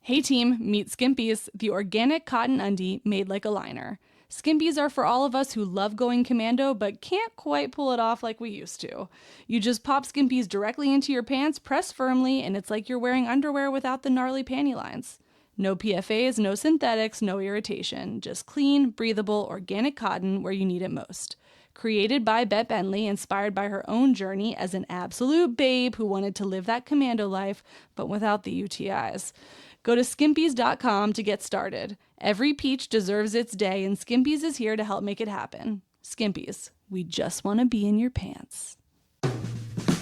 Hey team, meet Skimpies, the organic cotton undie made like a liner. Skimpies are for all of us who love going commando but can't quite pull it off like we used to. You just pop Skimpies directly into your pants, press firmly, and it's like you're wearing underwear without the gnarly panty lines. No PFAs, no synthetics, no irritation. Just clean, breathable, organic cotton where you need it most. Created by Bette Bentley, inspired by her own journey as an absolute babe who wanted to live that commando life, but without the UTIs. Go to skimpies.com to get started. Every peach deserves its day, and Skimpies is here to help make it happen. Skimpies, we just want to be in your pants.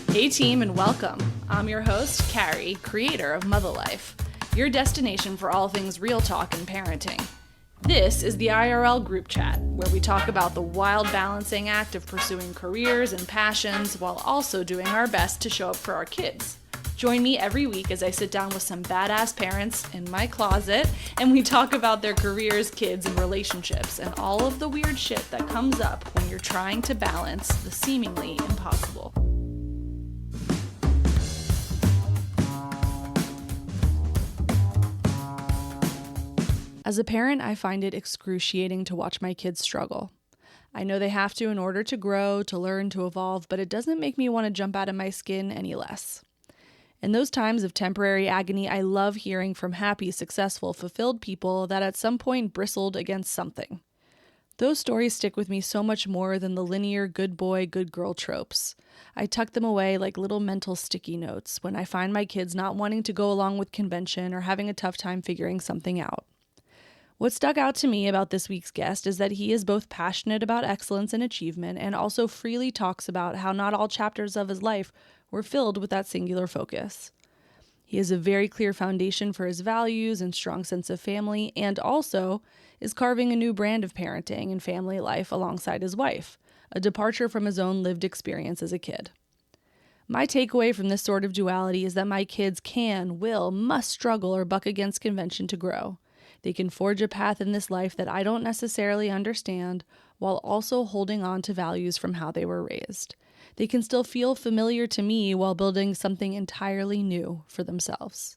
Hey team, and welcome. I'm your host, Carrie, creator of Mother Life, your destination for all things real talk and parenting. This is the IRL group chat, where we talk about the wild balancing act of pursuing careers and passions while also doing our best to show up for our kids. Join me every week as I sit down with some badass parents in my closet and we talk about their careers, kids, and relationships and all of the weird shit that comes up when you're trying to balance the seemingly impossible. As a parent, I find it excruciating to watch my kids struggle. I know they have to in order to grow, to learn, to evolve, but it doesn't make me want to jump out of my skin any less. In those times of temporary agony, I love hearing from happy, successful, fulfilled people that at some point bristled against something. Those stories stick with me so much more than the linear good boy, good girl tropes. I tuck them away like little mental sticky notes when I find my kids not wanting to go along with convention or having a tough time figuring something out. What stuck out to me about this week's guest is that he is both passionate about excellence and achievement and also freely talks about how not all chapters of his life were filled with that singular focus. He has a very clear foundation for his values and strong sense of family, and also is carving a new brand of parenting and family life alongside his wife, a departure from his own lived experience as a kid. My takeaway from this sort of duality is that my kids can, will, must struggle or buck against convention to grow. They can forge a path in this life that I don't necessarily understand, while also holding on to values from how they were raised. They can still feel familiar to me while building something entirely new for themselves.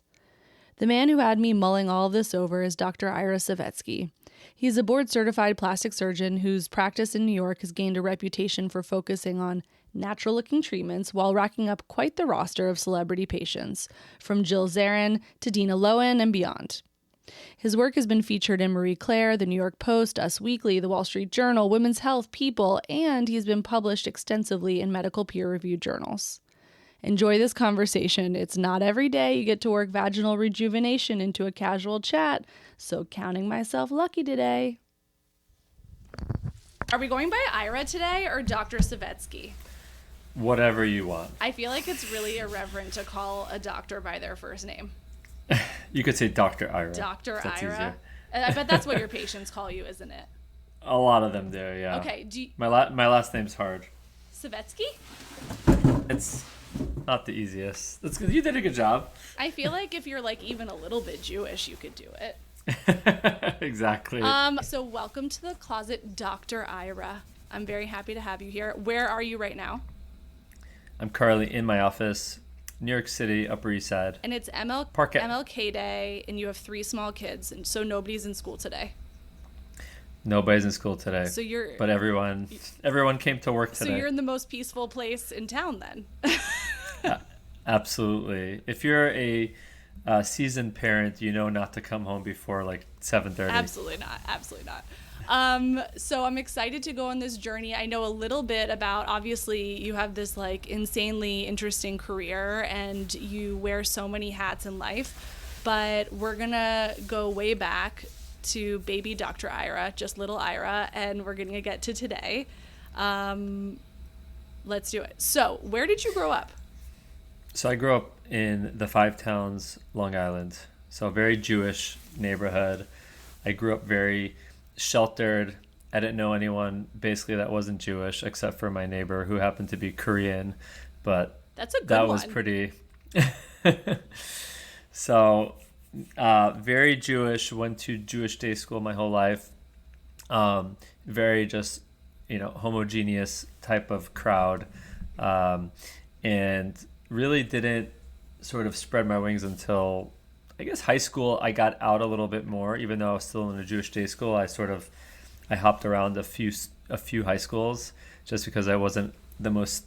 The man who had me mulling all of this over is Dr. Ira Savetsky. He's a board-certified plastic surgeon whose practice in New York has gained a reputation for focusing on natural-looking treatments while racking up quite the roster of celebrity patients, from Jill Zarin to Dina Lohan and beyond. His work has been featured in Marie Claire, The New York Post, Us Weekly, The Wall Street Journal, Women's Health, People, and he's been published extensively in medical peer-reviewed journals. Enjoy this conversation. It's not every day you get to work vaginal rejuvenation into a casual chat, so counting myself lucky today. Are we going by Ira today or Dr. Savetsky? Whatever you want. I feel like it's really irreverent to call a doctor by their first name. You could say Dr. Ira. Dr. That's Ira. easier. I bet that's what your patients call you, isn't it? A lot of them do, yeah. Okay. My last name's hard. Savetsky? It's not the easiest. That's good. You did a good job. I feel like if you're like even a little bit Jewish, you could do it. Exactly. So welcome to the closet, Dr. Ira. I'm very happy to have you here. Where are you right now? I'm currently in my office, New York City, Upper East Side. And it's Parquet. MLK Day, and you have 3 small kids, and so nobody's in school today. Nobody's in school today. So but everyone came to work today. So you're in the most peaceful place in town then. Absolutely. If you're a seasoned parent, you know not to come home before like 7:30. Absolutely not. So I'm excited to go on this journey. I know a little bit about, obviously, you have this like insanely interesting career and you wear so many hats in life, but we're gonna go way back to baby Dr. Ira, just little Ira, and we're gonna get to today. Let's do it. So where did you grow up? So I grew up in the Five Towns, Long Island. So a very Jewish neighborhood. I grew up very sheltered. I didn't know anyone basically that wasn't Jewish except for my neighbor who happened to be Korean, but that's a good that one. was pretty. So very Jewish, went to Jewish day school my whole life. Very just, homogeneous type of crowd. And really didn't sort of spread my wings until I guess high school, I got out a little bit more, even though I was still in a Jewish day school. I hopped around a few high schools just because I wasn't the most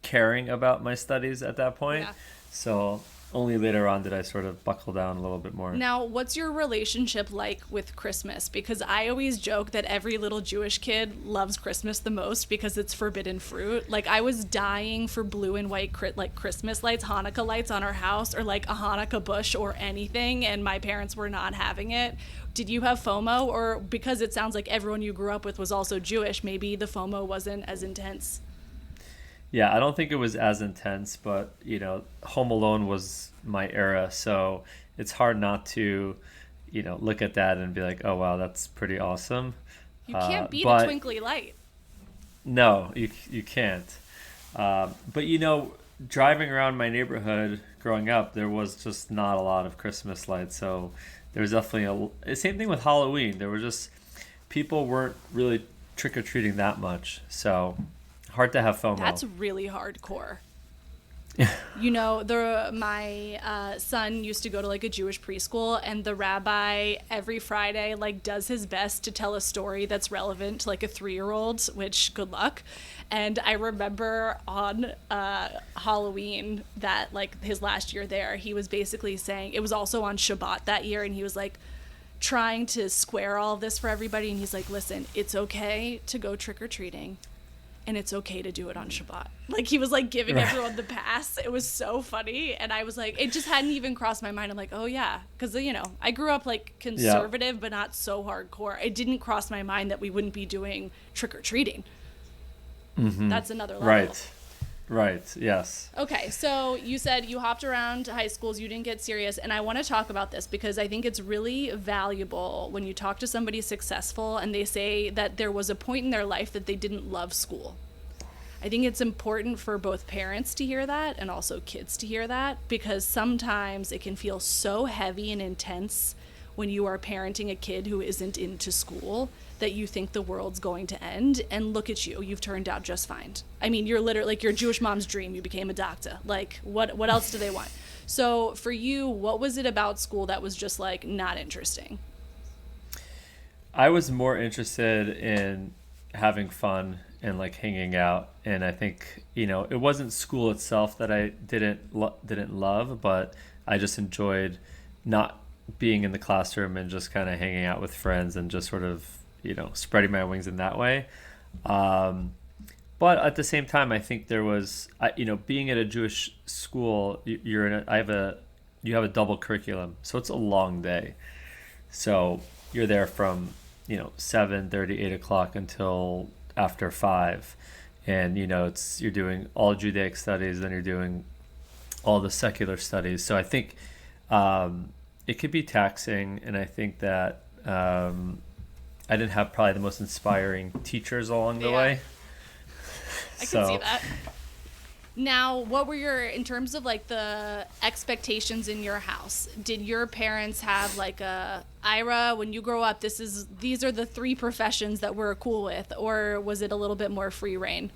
caring about my studies at that point. Yeah. So only later on did I sort of buckle down a little bit more. Now, what's your relationship like with Christmas? Because I always joke that every little Jewish kid loves Christmas the most because it's forbidden fruit. Like, I was dying for blue and white like Christmas lights, Hanukkah lights on our house, or like a Hanukkah bush or anything, and my parents were not having it. Did you have FOMO? Or because it sounds like everyone you grew up with was also Jewish, maybe the FOMO wasn't as intense? Yeah, I don't think it was as intense, but Home Alone was my era, so it's hard not to, look at that and be like, oh wow, that's pretty awesome. You can't beat a twinkly light. No, you can't. But driving around my neighborhood growing up, there was just not a lot of Christmas lights, so there was definitely same thing with Halloween. There were just people weren't really trick or treating that much, so hard to have FOMO. That's really hardcore. My son used to go to like a Jewish preschool, and the rabbi every Friday like does his best to tell a story that's relevant to like a 3-year-old, which good luck. And I remember on Halloween that like his last year there, he was basically saying, it was also on Shabbat that year, and he was like trying to square all of this for everybody, and he's like, listen, it's okay to go trick-or-treating, and it's okay to do it on Shabbat. Like, he was like giving everyone the pass. It was so funny. And I was like, it just hadn't even crossed my mind. I'm like, oh yeah. Because, I grew up like conservative, but not so hardcore. It didn't cross my mind that we wouldn't be doing trick-or-treating. Mm-hmm. That's another level. Right. Yes. Okay. So you said you hopped around high schools, you didn't get serious. And I want to talk about this because I think it's really valuable when you talk to somebody successful and they say that there was a point in their life that they didn't love school. I think it's important for both parents to hear that and also kids to hear that, because sometimes it can feel so heavy and intense when you are parenting a kid who isn't into school that you think the world's going to end. And look at you, you've turned out just fine. I mean, you're literally like your Jewish mom's dream. You became a doctor. Like, what else do they want? So for you, what was it about school that was just like not interesting? I was more interested in having fun and like hanging out. And I think, it wasn't school itself that I didn't love, but I just enjoyed not being in the classroom and just kind of hanging out with friends and just sort of, spreading my wings in that way. But at the same time, I think there was, being at a Jewish school, you have a double curriculum, so it's a long day. So you're there from, 7:30, 8 o'clock until after 5. And, you're doing all Judaic studies, then you're doing all the secular studies. So I think it could be taxing, and I think that I didn't have probably the most inspiring teachers along the way. I can see that. Now, what were in terms of like the expectations in your house? Did your parents have like Ira, when you grow up, these are the 3 professions that we're cool with, or was it a little bit more free reign?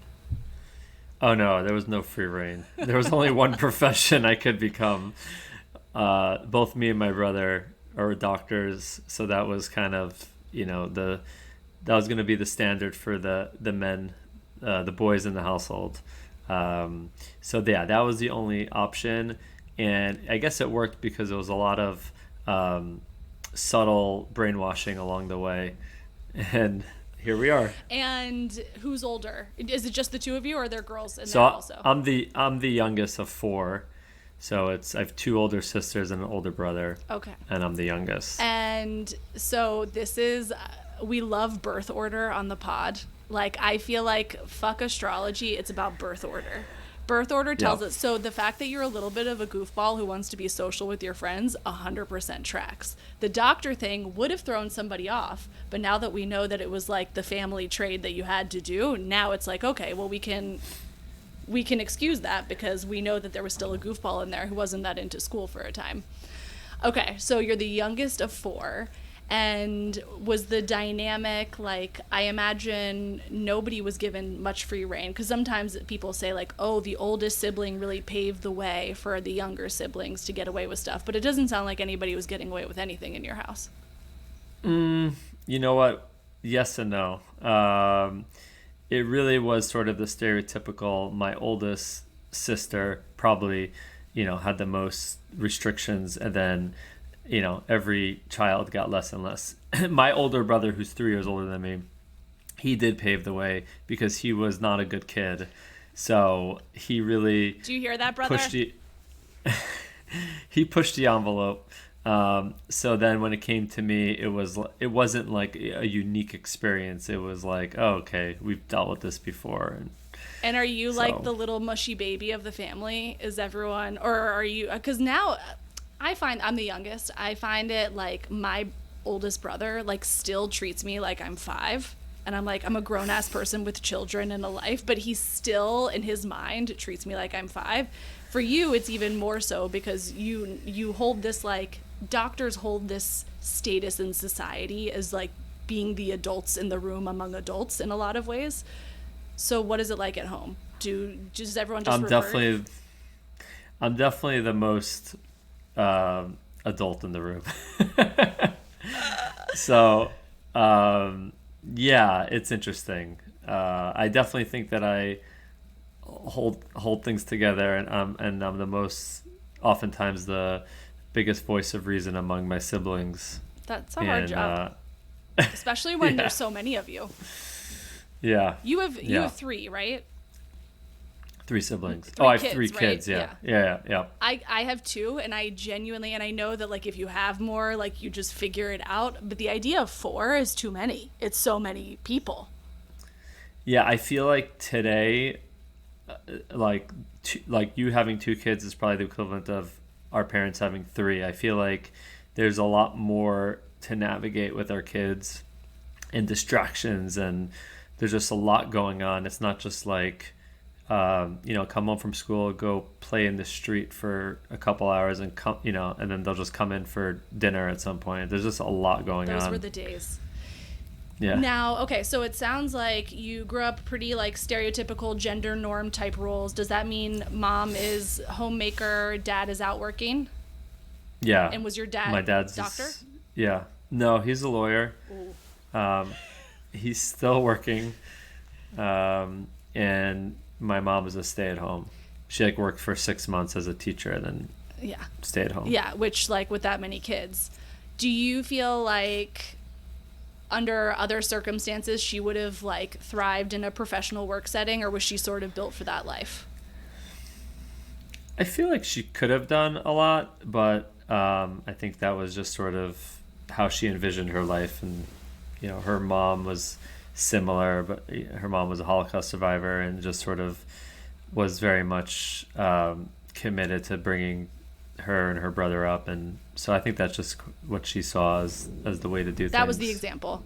Oh no, there was no free reign. There was only one profession I could become. Both me and my brother are doctors, so that was kind of, that was going to be the standard for the men, the boys in the household. So yeah, that was the only option, and I guess it worked because there was a lot of subtle brainwashing along the way, and here we are. And who's older? Is it just the 2 of you, or are there girls in there also? I'm the youngest of 4. So I have 2 older sisters and an older brother. Okay. And I'm the youngest. And so we love birth order on the pod. Like, I feel like fuck astrology, it's about birth order. Birth order tells us, so the fact that you're a little bit of a goofball who wants to be social with your friends, 100% tracks. The doctor thing would have thrown somebody off, but now that we know that it was like the family trade that you had to do, now it's like, okay, well, we can excuse that because we know that there was still a goofball in there who wasn't that into school for a time. Okay, so you're the youngest of 4. And was the dynamic like, I imagine nobody was given much free reign, because sometimes people say like, oh, the oldest sibling really paved the way for the younger siblings to get away with stuff, but it doesn't sound like anybody was getting away with anything in your house. You know what? Yes and no. It really was sort of the stereotypical, my oldest sister probably, had the most restrictions, and then, every child got less and less. My older brother, who's 3 years older than me, he did pave the way because he was not a good kid. So he really Do you hear that, brother? He pushed the envelope. So then when it came to me, it wasn't like a unique experience. It was like, oh, okay, we've dealt with this before. And are you like the little mushy baby of the family? Is everyone, or are you, because now I find I'm the youngest. I find it like my oldest brother like still treats me like I'm 5. And I'm like, I'm a grown ass person with children and a life, but he still in his mind treats me like I'm 5. For you, it's even more so because you hold this, like, doctors hold this status in society as like being the adults in the room among adults in a lot of ways. So what is it like at home? Does everyone just I'm definitely the most adult in the room. So yeah, it's interesting. I definitely think that I hold things together, and I'm the most, oftentimes the biggest voice of reason among my siblings. That's a hard job, especially when there's so many of you. Yeah. You have 3, right? 3 siblings. I have 3 kids. Right? Yeah. I have 2, and I genuinely, and I know that like if you have more, like you just figure it out. But the idea of 4 is too many. It's so many people. Yeah, I feel like today, like you having 2 kids is probably the equivalent of our parents having 3. I feel like there's a lot more to navigate with our kids, and distractions, and there's just a lot going on. It's not just like, come home from school, go play in the street for a couple hours, and come, and then they'll just come in for dinner at some point. There's just a lot going on. Those were the days. Yeah. Now, okay, so it sounds like you grew up pretty like stereotypical gender norm type roles. Does that mean mom is homemaker, dad is out working? Yeah. And was your dad my dad's doctor? Yeah. No, he's a lawyer. Ooh. He's still working. And my mom was a stay-at-home. She like worked for 6 months as a teacher and then stayed home. Yeah, which like with that many kids, do you feel like under other circumstances she would have like thrived in a professional work setting, or was she sort of built for that life? I feel like she could have done a lot, but I think that was just sort of how she envisioned her life. And her mom was similar, but her mom was a Holocaust survivor and just sort of was very much committed to bringing her and her brother up. And so I think that's just what she saw as the way to do things. That was the example.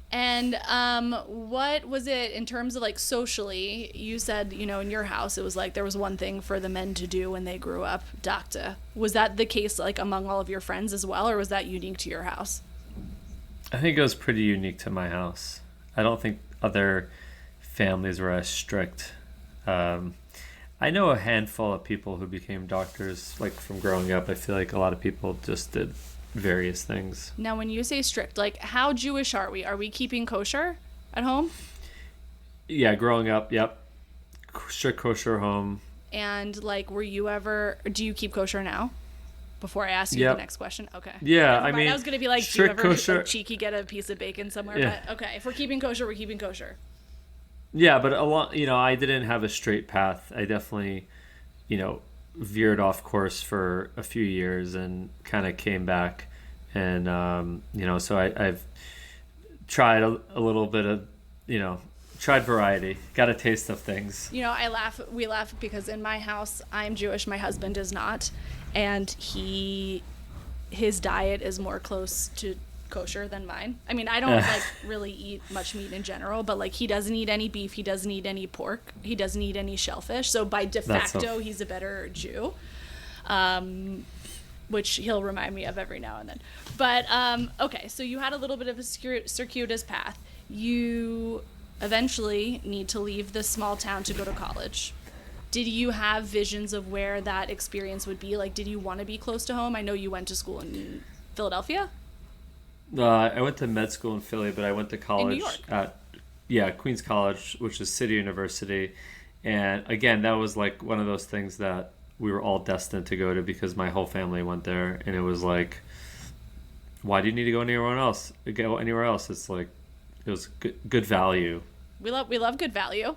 And what was it in terms of like socially? You said, in your house, it was like there was one thing for the men to do when they grew up, doctor. Was that the case like among all of your friends as well, or was that unique to your house? I think it was pretty unique to my house. I don't think other families were as strict. I know a handful of people who became doctors, like from growing up. I feel like a lot of people just did various things. Now, when you say strict, like how Jewish are we? Are we keeping kosher at home? Yeah, growing up, yep. Strict kosher home. And like, do you keep kosher now? Before I ask you the next question? Okay. Yeah, I mean, I was going to be like, do you ever like, cheeky get a piece of bacon somewhere? Yeah. But okay, if we're keeping kosher, we're keeping kosher. Yeah, but a lot, I didn't have a straight path. I definitely, veered off course for a few years and kind of came back. And, so I've tried a little bit of, tried variety, got a taste of things. We laugh because in my house, I'm Jewish, my husband is not. And his diet is more close to kosher than mine. I mean, I don't like really eat much meat in general, but like he doesn't eat any beef, he doesn't eat any pork, he doesn't eat any shellfish. So by de facto, he's a better Jew. which he'll remind me of every now and then. But okay, so you had a little bit of a circuitous path. You eventually need to leave this small town to go to college. Did you have visions of where that experience would be? Like, did you want to be close to home? I know you went to school in Philadelphia. I went to med school in Philly, but I went to college In New York. at Queens College, which is City University. And again, that was like one of those things that we were all destined to go to because my whole family went there. And it was like, why do you need to go anywhere else? Go anywhere else. It's like, it was good value. We love good value.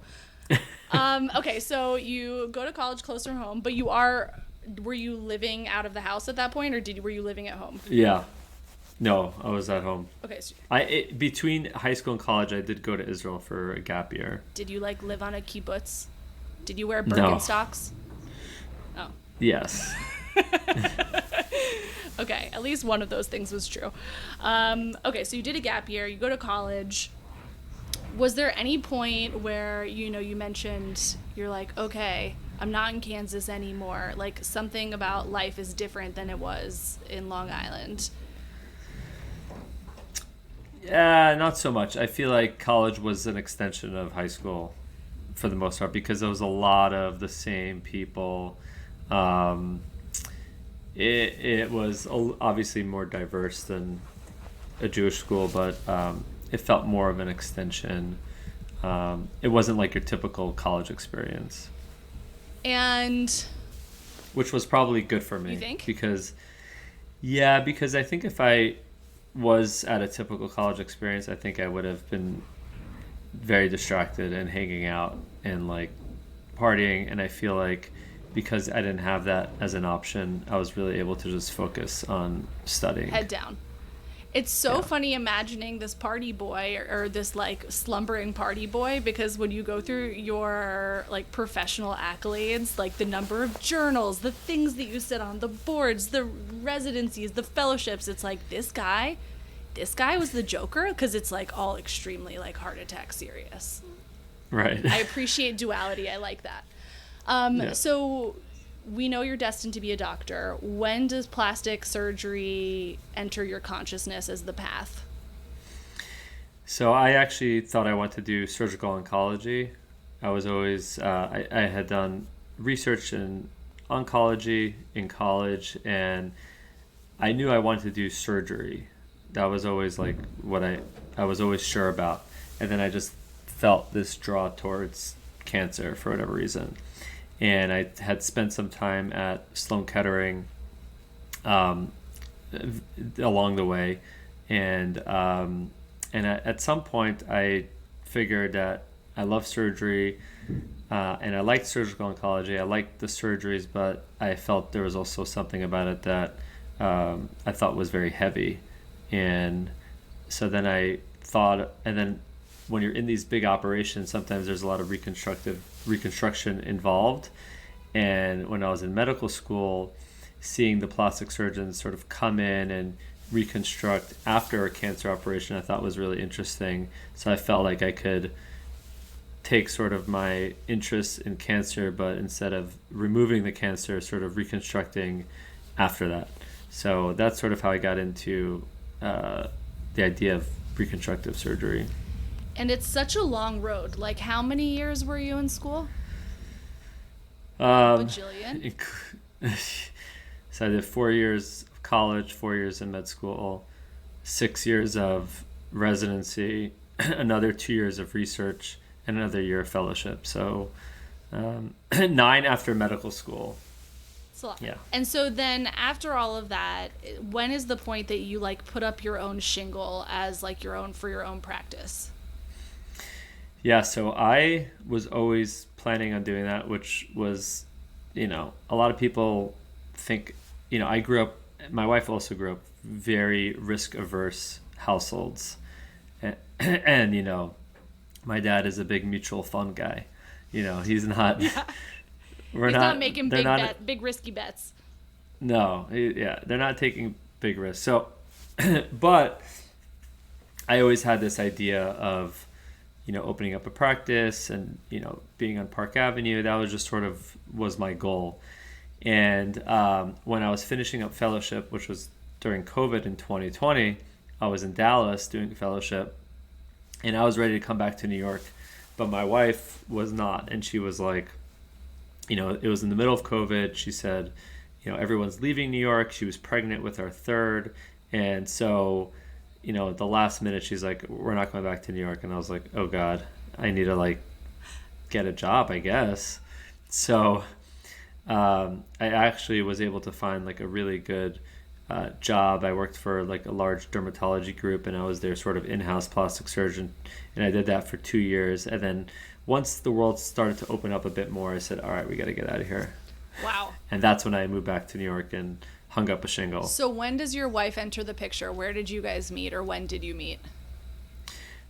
Okay, so you go to college closer to home, but were you living out of the house at that point, or were you living at home? Yeah. No, I was at home. Okay. So between high school and college, I did go to Israel for a gap year. did you like live on a kibbutz? Did you wear Birkenstocks? No. Oh. Yes. Okay, at least one of those things was true. Okay, so you did a gap year, you go to college. Was there any point where, you mentioned you're like, okay, I'm not in Kansas anymore. Like, something about life is different than it was in Long Island? Yeah, not so much. I feel like college was an extension of high school for the most part because there was a lot of the same people. It was obviously more diverse than a Jewish school, but it felt more of an extension. It wasn't like your typical college experience. And which was probably good for me. You think? Because I think if I was at a typical college experience, I think I would have been very distracted and hanging out and like partying. And I feel like because I didn't have that as an option, I was really able to just focus on studying. Head down. It's so funny imagining this party boy or this like slumbering party boy, because when you go through your like professional accolades, like the number of journals, the things that you sit on, the boards, the residencies, the fellowships, it's like this guy was the Joker, because it's like all extremely like heart attack serious. Right. I appreciate duality. I like that. So we know you're destined to be a doctor. When does plastic surgery enter your consciousness as the path? So I actually thought I wanted to do surgical oncology. I was always, I had done research in oncology in college, and I knew I wanted to do surgery. That was always like what I was always sure about. And then I just felt this draw towards cancer for whatever reason. And I had spent some time at Sloan Kettering along the way. And at some point, I figured that I love surgery and I liked surgical oncology. I liked the surgeries, but I felt there was also something about it that I thought was very heavy. And so then I thought, and then when you're in these big operations, sometimes there's a lot of reconstruction involved. And when I was in medical school, seeing the plastic surgeons sort of come in and reconstruct after a cancer operation, I thought was really interesting. So I felt like I could take sort of my interest in cancer, but instead of removing the cancer, sort of reconstructing after that. So that's sort of how I got into the idea of reconstructive surgery. And it's such a long road. Like, how many years were you in school? Bajillion? So I did 4 years of college, 4 years in med school, 6 years of residency, another 2 years of research, and another year of fellowship. So 9 after medical school. It's a lot. Yeah. And so then after all of that, when is the point that you like put up your own shingle as like your own practice? Yeah, so I was always planning on doing that, which was, a lot of people think, my wife also grew up very risk-averse households. And my dad is a big mutual fund guy. He's not... Yeah. He's not making big risky bets. No, they're not taking big risks. So, but I always had this idea of, opening up a practice and, being on Park Avenue. That was just sort of was my goal. And when I was finishing up fellowship, which was during COVID in 2020, I was in Dallas doing fellowship, and I was ready to come back to New York, but my wife was not. And she was like, it was in the middle of COVID. She said, everyone's leaving New York. She was pregnant with our third. And so, at the last minute, she's like, we're not going back to New York. And I was like, oh God, I need to get a job, I guess. So I actually was able to find a really good job. I worked for a large dermatology group, and I was their sort of in-house plastic surgeon, and I did that for 2 years. And then once the world started to open up a bit more, I said, all right, we got to get out of here. Wow. And that's when I moved back to New York and hung up a shingle. So when does your wife enter the picture? Where did you guys meet, or when did you meet?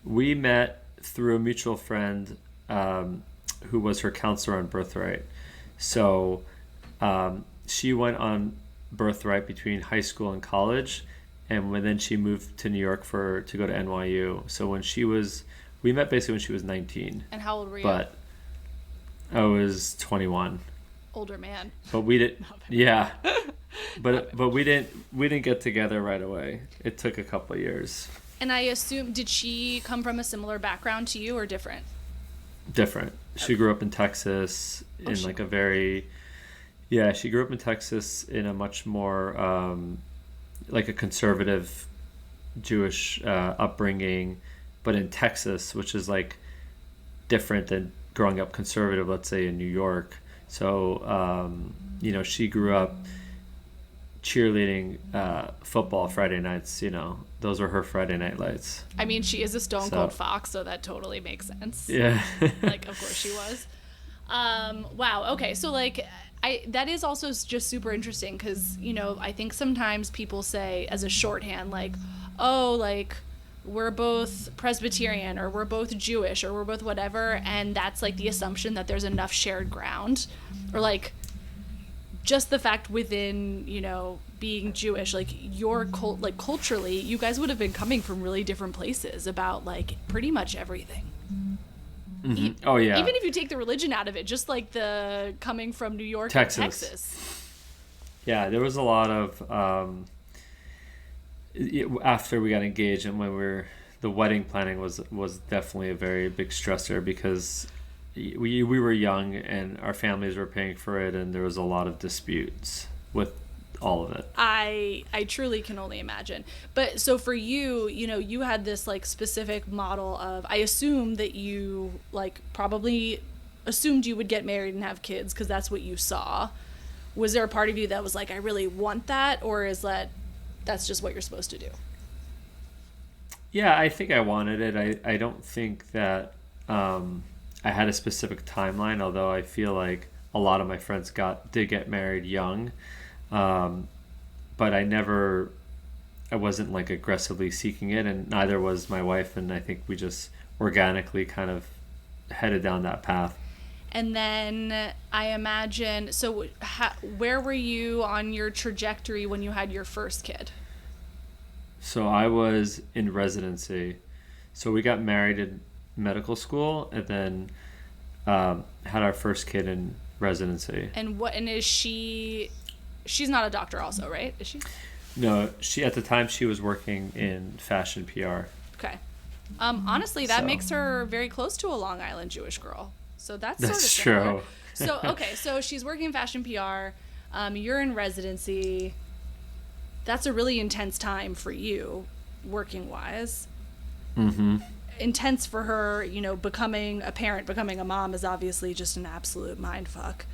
We met through a mutual friend who was her counselor on Birthright. So she went on Birthright between high school and college, and then she moved to New York to go to NYU. So we met basically when she was 19. And how old were you? But I was 21. Older man. But we didn't. Yeah. But we didn't get together right away. It took a couple of years. And I assume, did she come from a similar background to you or different? Different. She grew up in Texas she grew up in Texas in a much more a conservative Jewish upbringing, but in Texas, which is different than growing up conservative, let's say in New York. So, she grew up cheerleading football Friday nights. Those were her Friday night lights. I mean, she is a stone cold fox, so that totally makes sense. Yeah. Of course she was. Wow. Okay. So that is also just super interesting because, I think sometimes people say as a shorthand, we're both Presbyterian, or we're both Jewish, or we're both whatever. And that's the assumption that there's enough shared ground, or just the fact within, being Jewish, your culturally, you guys would have been coming from really different places about pretty much everything. Mm-hmm. Oh yeah. Even if you take the religion out of it, just the coming from New York and Texas. Yeah, there was a lot of after we got engaged and when the wedding planning was definitely a very big stressor because we were young and our families were paying for it, and there was a lot of disputes with all of it. I truly can only imagine. But so for you, you had this specific model of, I assume that you probably assumed you would get married and have kids because that's what you saw. Was there a part of you that was I really want that, or is that's just what you're supposed to do? Yeah, I think I wanted it. I don't think that I had a specific timeline, although I feel like a lot of my friends did get married young. But I wasn't aggressively seeking it, and neither was my wife, and I think we just organically kind of headed down that path. And then I imagine, so where were you on your trajectory when you had your first kid? So I was in residency. So we got married in medical school and then had our first kid in residency. And is she's not a doctor also, right? Is she? No, at the time she was working in fashion PR. Okay. Honestly, that makes her very close to a Long Island Jewish girl. So that's sort of similar. True. So, okay, so she's working in fashion PR. You're in residency. That's a really intense time for you, working-wise. Mm-hmm. Intense for her, becoming a parent, becoming a mom is obviously just an absolute mindfuck.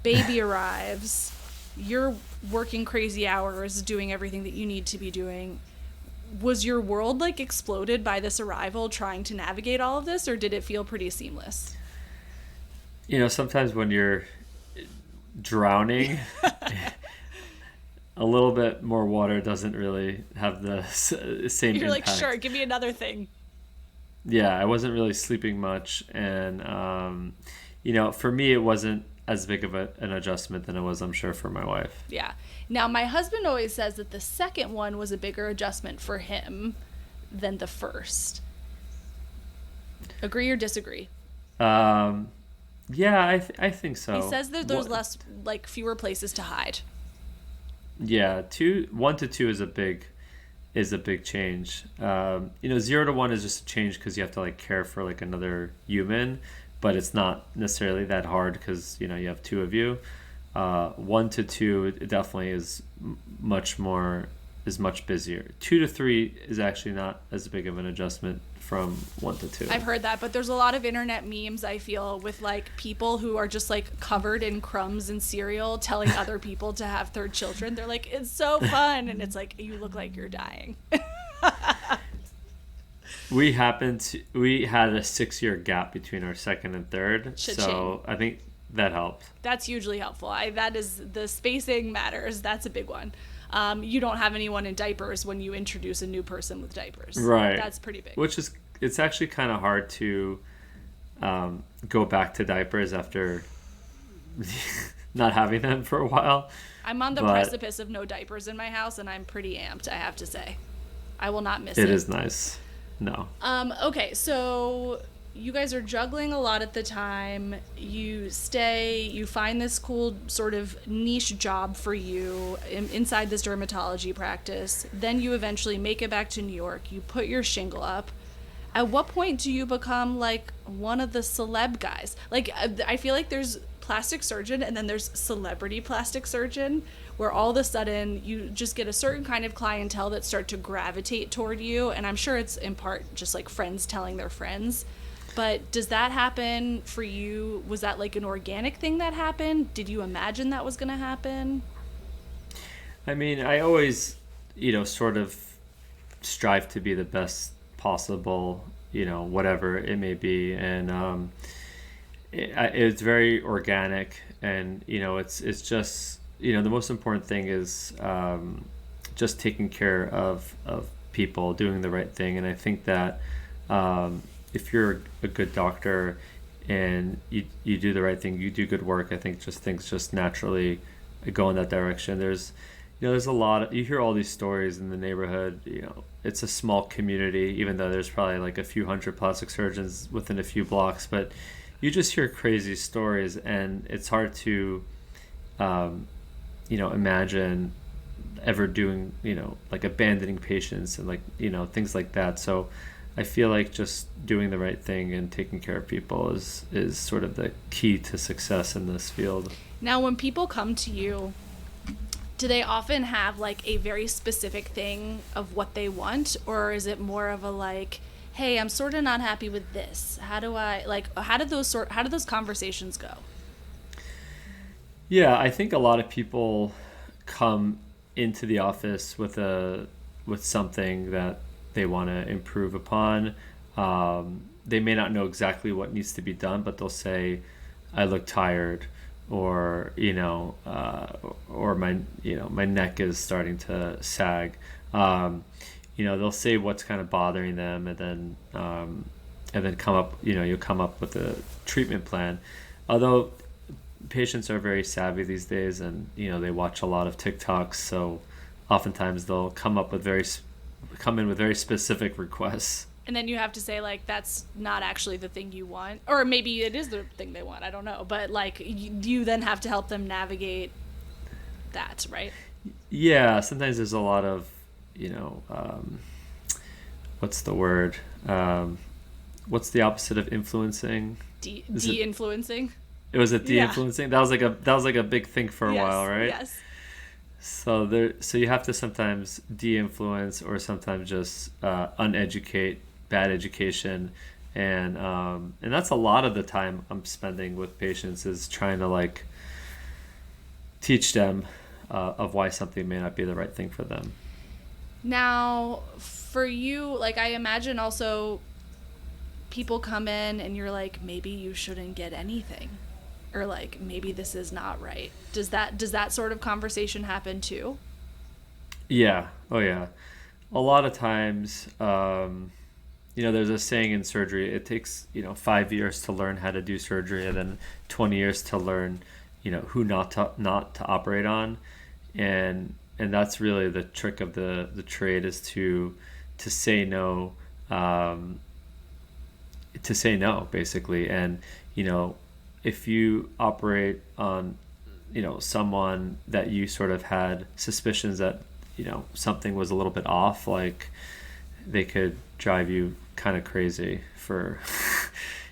Baby arrives. You're working crazy hours, doing everything that you need to be doing. Was your world exploded by this arrival, trying to navigate all of this, or did it feel pretty seamless? Sometimes when you're drowning, a little bit more water doesn't really have the same You're impact. Sure, give me another thing. Yeah, I wasn't really sleeping much, and for me it wasn't as big of an adjustment than it was, I'm sure, for my wife. Yeah. Now, my husband always says that the second one was a bigger adjustment for him than the first. Agree or disagree? Yeah, I think He so. says that there's What? less, like, fewer places to hide. Yeah, 1 to 2 is a big change. 0 to 1 is just a change because you have to like care for like another human, but it's not necessarily that hard because you have two of you. 1 to 2 it definitely much more is much busier. 2 to 3 is actually not as big of an adjustment from 1 to 2. I've heard that, but there's a lot of internet memes, I feel, with like people who are just like covered in crumbs and cereal telling other people to have third children. They're like, it's so fun. And it's like, you look like you're dying. We had a 6 year gap between our second and third, Cha-ching. so I think that helped. That's hugely helpful. That is, the spacing matters. That's a big one. You don't have anyone in diapers when you introduce a new person with diapers. Right. That's pretty big. Which is, it's actually kind of hard to go back to diapers after not having them for a while. I'm on the But precipice of no diapers in my house, and I'm pretty amped, I have to say. I will not miss it. it is nice. No. Okay, so you guys are juggling a lot at the time. You find this cool sort of niche job for you inside this dermatology practice. Then you eventually make it back to New York. You put your shingle up. At what point do you become like one of the celeb guys? Like, I feel like there's plastic surgeon and then there's celebrity plastic surgeon, where all of a sudden you just get a certain kind of clientele that start to gravitate toward you. And I'm sure it's in part just like friends telling their friends. But does that happen for you? Was that like an organic thing that happened? Did you imagine that was going to happen? I mean, I always, sort of strive to be the best possible, whatever it may be. And it's very organic. And, it's just, the most important thing is just taking care of people, doing the right thing. And I think that if you're a good doctor and you do the right thing, you do good work, I think just things just naturally go in that direction. There's a lot you hear all these stories in the neighborhood. It's a small community, even though there's probably like a few hundred plastic surgeons within a few blocks, but you just hear crazy stories, and it's hard to imagine ever doing, like abandoning patients and like, things like that. So I feel like just doing the right thing and taking care of people is sort of the key to success in this field. Now, when people come to you, do they often have like a very specific thing of what they want, or is it more of a like, hey, I'm sort of not happy with this. How do those conversations go? Yeah, I think a lot of people come into the office with something that they want to improve upon. They may not know exactly what needs to be done, but they'll say, "I look tired," or or my neck is starting to sag. They'll say what's kind of bothering them, and then come up. You'll come up with a treatment plan. Although patients are very savvy these days, and they watch a lot of TikToks, so oftentimes they'll come in with very specific requests. And then you have to say like, that's not actually the thing you want, or maybe it is the thing they want. I don't know, but like you then have to help them navigate that, right? Yeah, sometimes there's a lot of what's the word? What's the opposite of influencing? De-influencing. It was a Yeah. de-influencing. That was like a big thing for a Yes, while, right? yes. So you have to sometimes de-influence, or sometimes just uneducate bad education, and that's a lot of the time I'm spending with patients, is trying to like teach them of why something may not be the right thing for them. Now, for you, like I imagine also people come in and you're like, maybe you shouldn't get anything, or like maybe this is not right. Does that sort of conversation happen too? Yeah. Oh yeah. A lot of times, there's a saying in surgery: it takes 5 years to learn how to do surgery, and then 20 years to learn who not to operate on. And that's really the trick of the trade, is to say no, basically. And if you operate on, someone that you sort of had suspicions that, something was a little bit off, like they could drive you kind of crazy for,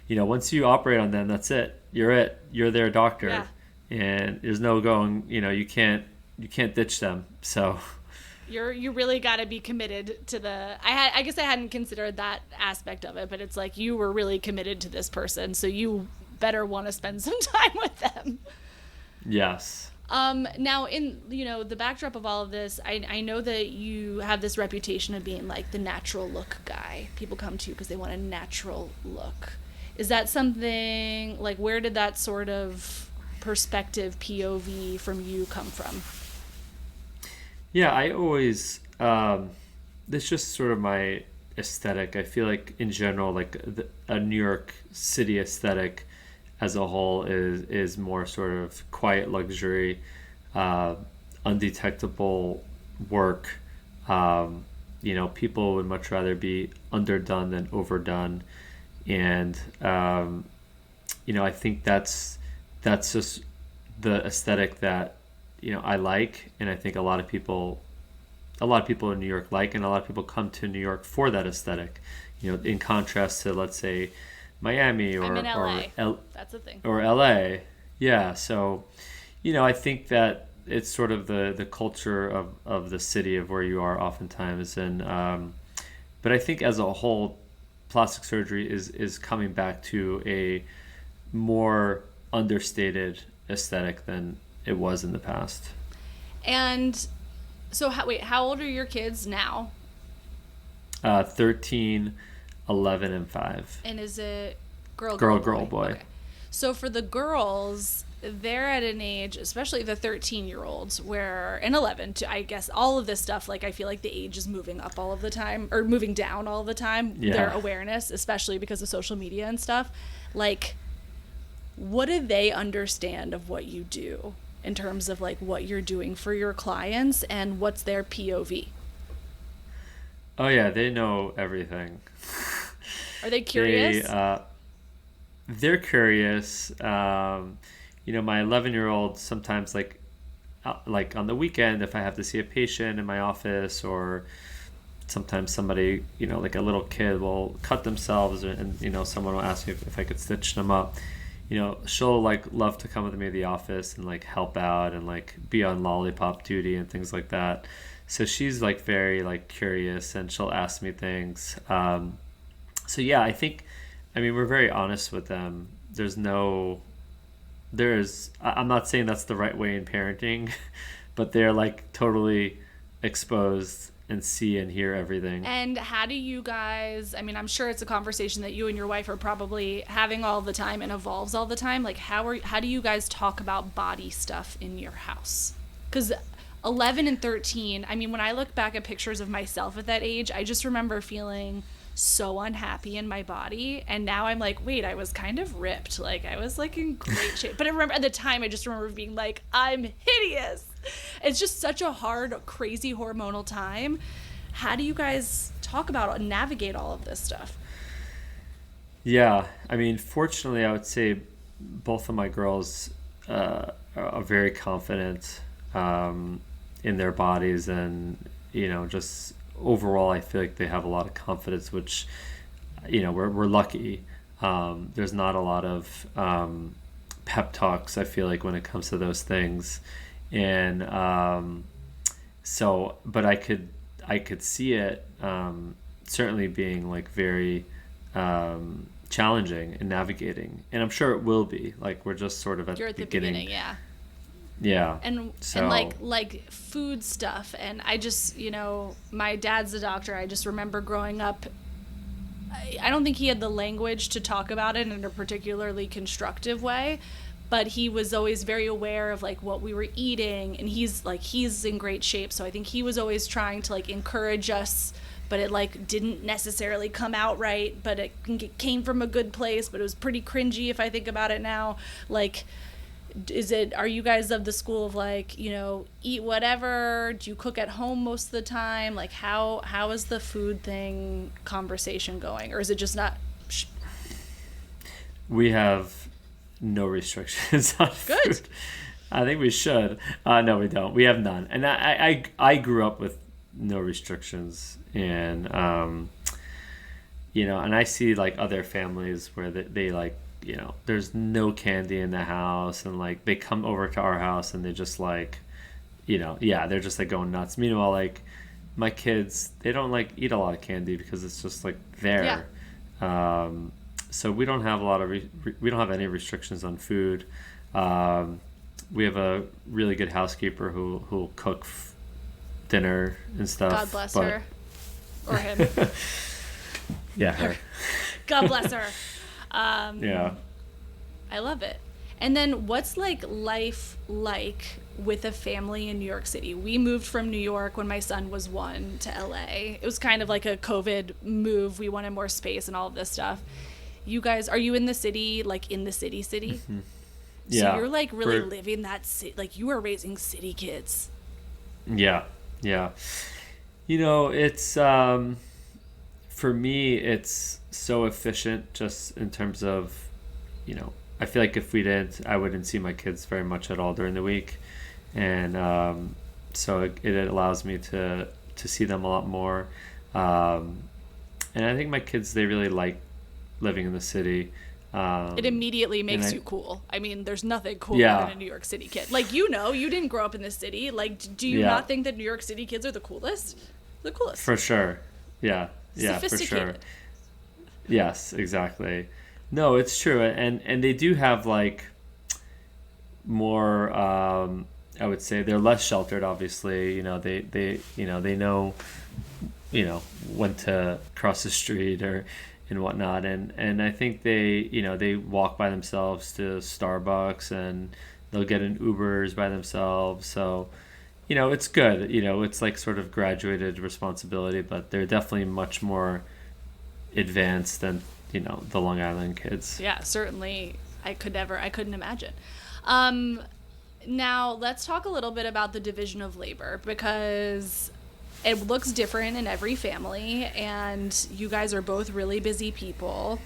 once you operate on them, that's it. You're their doctor. Yeah. And there's no going, you can't ditch them. So you really got to be committed to I guess I hadn't considered that aspect of it, but it's like you were really committed to this person, so you better want to spend some time with them. Yes. Now in, the backdrop of all of this, I know that you have this reputation of being like the natural look guy. People come to you because they want a natural look. Is that something, like, where did that sort of perspective, POV from you come from? Yeah, I always, it's just sort of my aesthetic. I feel like in general, like a New York City aesthetic as a whole is more sort of quiet luxury, undetectable work. People would much rather be underdone than overdone. And, I think that's just the aesthetic that, I like. And I think a lot of people in New York like, and a lot of people come to New York for that aesthetic, in contrast to, let's say, Miami or, I'm in LA. or That's the thing. Or LA. Yeah. So, I think that it's sort of the culture of the city of where you are oftentimes. And, but I think as a whole, plastic surgery is coming back to a more understated aesthetic than it was in the past. And so, how old are your kids now? 13, 11, and 5. And is it girl, boy? Okay. So for the girls, they're at an age, especially the 13-year-olds, and 11, I guess all of this stuff, like I feel like the age is moving up all of the time, or moving down all the time, their awareness, especially because of social media and stuff. Like, what do they understand of what you do in terms of like what you're doing for your clients, and what's their POV? Oh yeah, they know everything. Are they curious? They're curious. My 11-year-old sometimes, like on the weekend, if I have to see a patient in my office, or sometimes somebody, like a little kid will cut themselves, and someone will ask me if I could stitch them up. She'll like love to come with me to the office and like help out and like be on lollipop duty and things like that. So she's like very like curious, and she'll ask me things. So yeah, we're very honest with them. I'm not saying that's the right way in parenting, but they're like totally exposed and see and hear everything. And how do you guys, I'm sure it's a conversation that you and your wife are probably having all the time and evolves all the time. Like, how do you guys talk about body stuff in your house? Because 11 and 13, when I look back at pictures of myself at that age, I just remember feeling so unhappy in my body, and now I'm like, wait, I was kind of ripped, like I was like in great shape, but I remember at the time, I just remember being like, I'm hideous. It's just such a hard, crazy hormonal time. How do you guys talk about and navigate all of this stuff? Yeah, fortunately, I would say both of my girls are very confident in their bodies, and just overall, I feel like they have a lot of confidence, which, we're lucky. There's not a lot of pep talks, I feel like, when it comes to those things. And but I could see it certainly being like very challenging in navigating. And I'm sure it will be. Like, we're just sort of at the beginning. Yeah. Yeah. And like food stuff. And I just, my dad's a doctor. I just remember growing up, I don't think he had the language to talk about it in a particularly constructive way, but he was always very aware of like what we were eating, and he's in great shape. So I think he was always trying to like encourage us, but it like didn't necessarily come out right, but it came from a good place, but it was pretty cringy if I think about it now. Like, are you guys of the school of like, eat whatever? Do you cook at home most of the time? Like, how is the food thing conversation going? Or is it just not? We have no restrictions on Good. food. I think we should. No, we don't. We have none. And I grew up with no restrictions, and and I see like other families where they like, there's no candy in the house, and like they come over to our house and they just like, they're just like going nuts. Meanwhile, like my kids, they don't like eat a lot of candy because it's just like there. So we don't have a lot of we don't have any restrictions on food. We have a really good housekeeper who'll cook dinner and stuff. God bless her. Or him. Yeah, her. God bless her. Yeah. I love it. And then what's like life like with a family in New York City? We moved from New York when my son was 1 to LA. It was kind of like a COVID move. We wanted more space and all of this stuff. You guys, are you in the city, like in the city? Mm-hmm. So you're like really living that city, like you are raising city kids. Yeah. It's for me, it's so efficient just in terms of, I feel like if we didn't, I wouldn't see my kids very much at all during the week. And so it allows me to see them a lot more. And I think my kids, they really like living in the city. It immediately makes you cool. I mean, there's nothing cooler than a New York City kid. Like, you didn't grow up in the city. Like, do you not think that New York City kids are the coolest? The coolest. For sure. Yeah, for sure. Yes, exactly. No, it's true. And they do have, like, more, I would say, they're less sheltered, obviously. They know, when to cross the street and whatnot, and I think they walk by themselves to Starbucks, and they'll get in Ubers by themselves. So it's good. It's like sort of graduated responsibility, but they're definitely much more advanced than the Long Island kids. Yeah, certainly. I couldn't imagine. Now let's talk a little bit about the division of labor, because it looks different in every family, and you guys are both really busy people.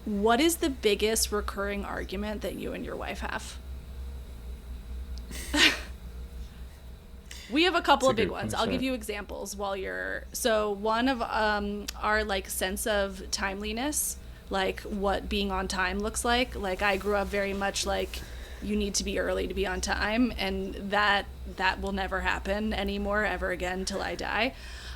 What is the biggest recurring argument that you and your wife have? We have a couple of big ones. I'll give you examples while you're... So one of our like sense of timeliness, like what being on time looks like. Like I grew up very much like you need to be early to be on time, and that will never happen anymore ever again till I die.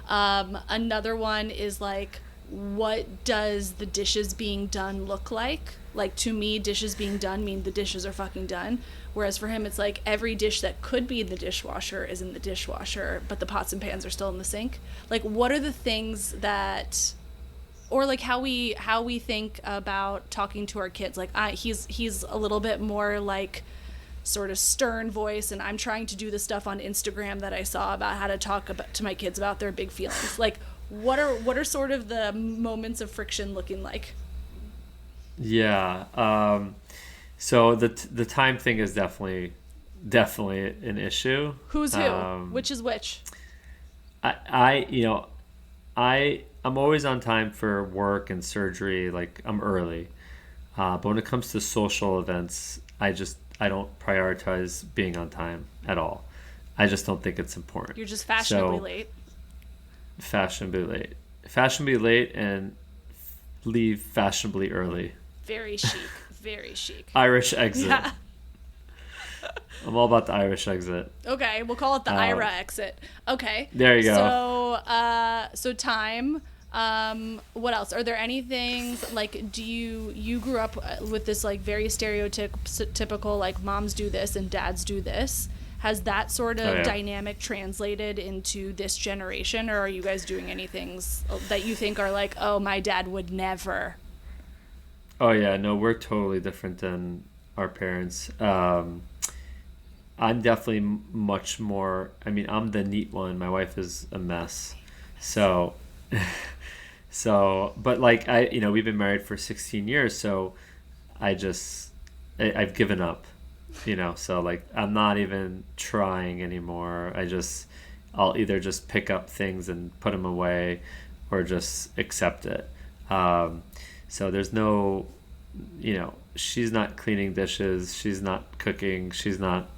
Another one is like, what does the dishes being done look like? Like, to me, dishes being done mean the dishes are fucking done. Whereas for him, it's like every dish that could be in the dishwasher is in the dishwasher, but the pots and pans are still in the sink. Like, what are the things that... Or like how we think about talking to our kids. Like he's a little bit more like sort of stern voice, and I'm trying to do the stuff on Instagram that I saw about how to talk to my kids about their big feelings. Like what are sort of the moments of friction looking like? Yeah. So the time thing is definitely an issue. Who's who? Which is which? I'm always on time for work and surgery. Like I'm early, but when it comes to social events, I don't prioritize being on time at all. I just don't think it's important. You're just fashionably late. Fashionably late, and leave fashionably early. Very chic. Very chic. Irish exit. Yeah. I'm all about the Irish exit. Okay, we'll call it the Ira exit. Okay. There you go. So time. What else? Are there any things like, do you grew up with this like very stereotypical like moms do this and dads do this? Has that sort of dynamic translated into this generation, or are you guys doing any things that you think are like, oh, my dad would never? Oh yeah, no, we're totally different than our parents. I'm definitely much more, I'm the neat one. My wife is a mess. So, but like we've been married for 16 years. So I've given up, so like, I'm not even trying anymore. I'll either just pick up things and put them away or just accept it. So there's no, she's not cleaning dishes, she's not cooking, she's not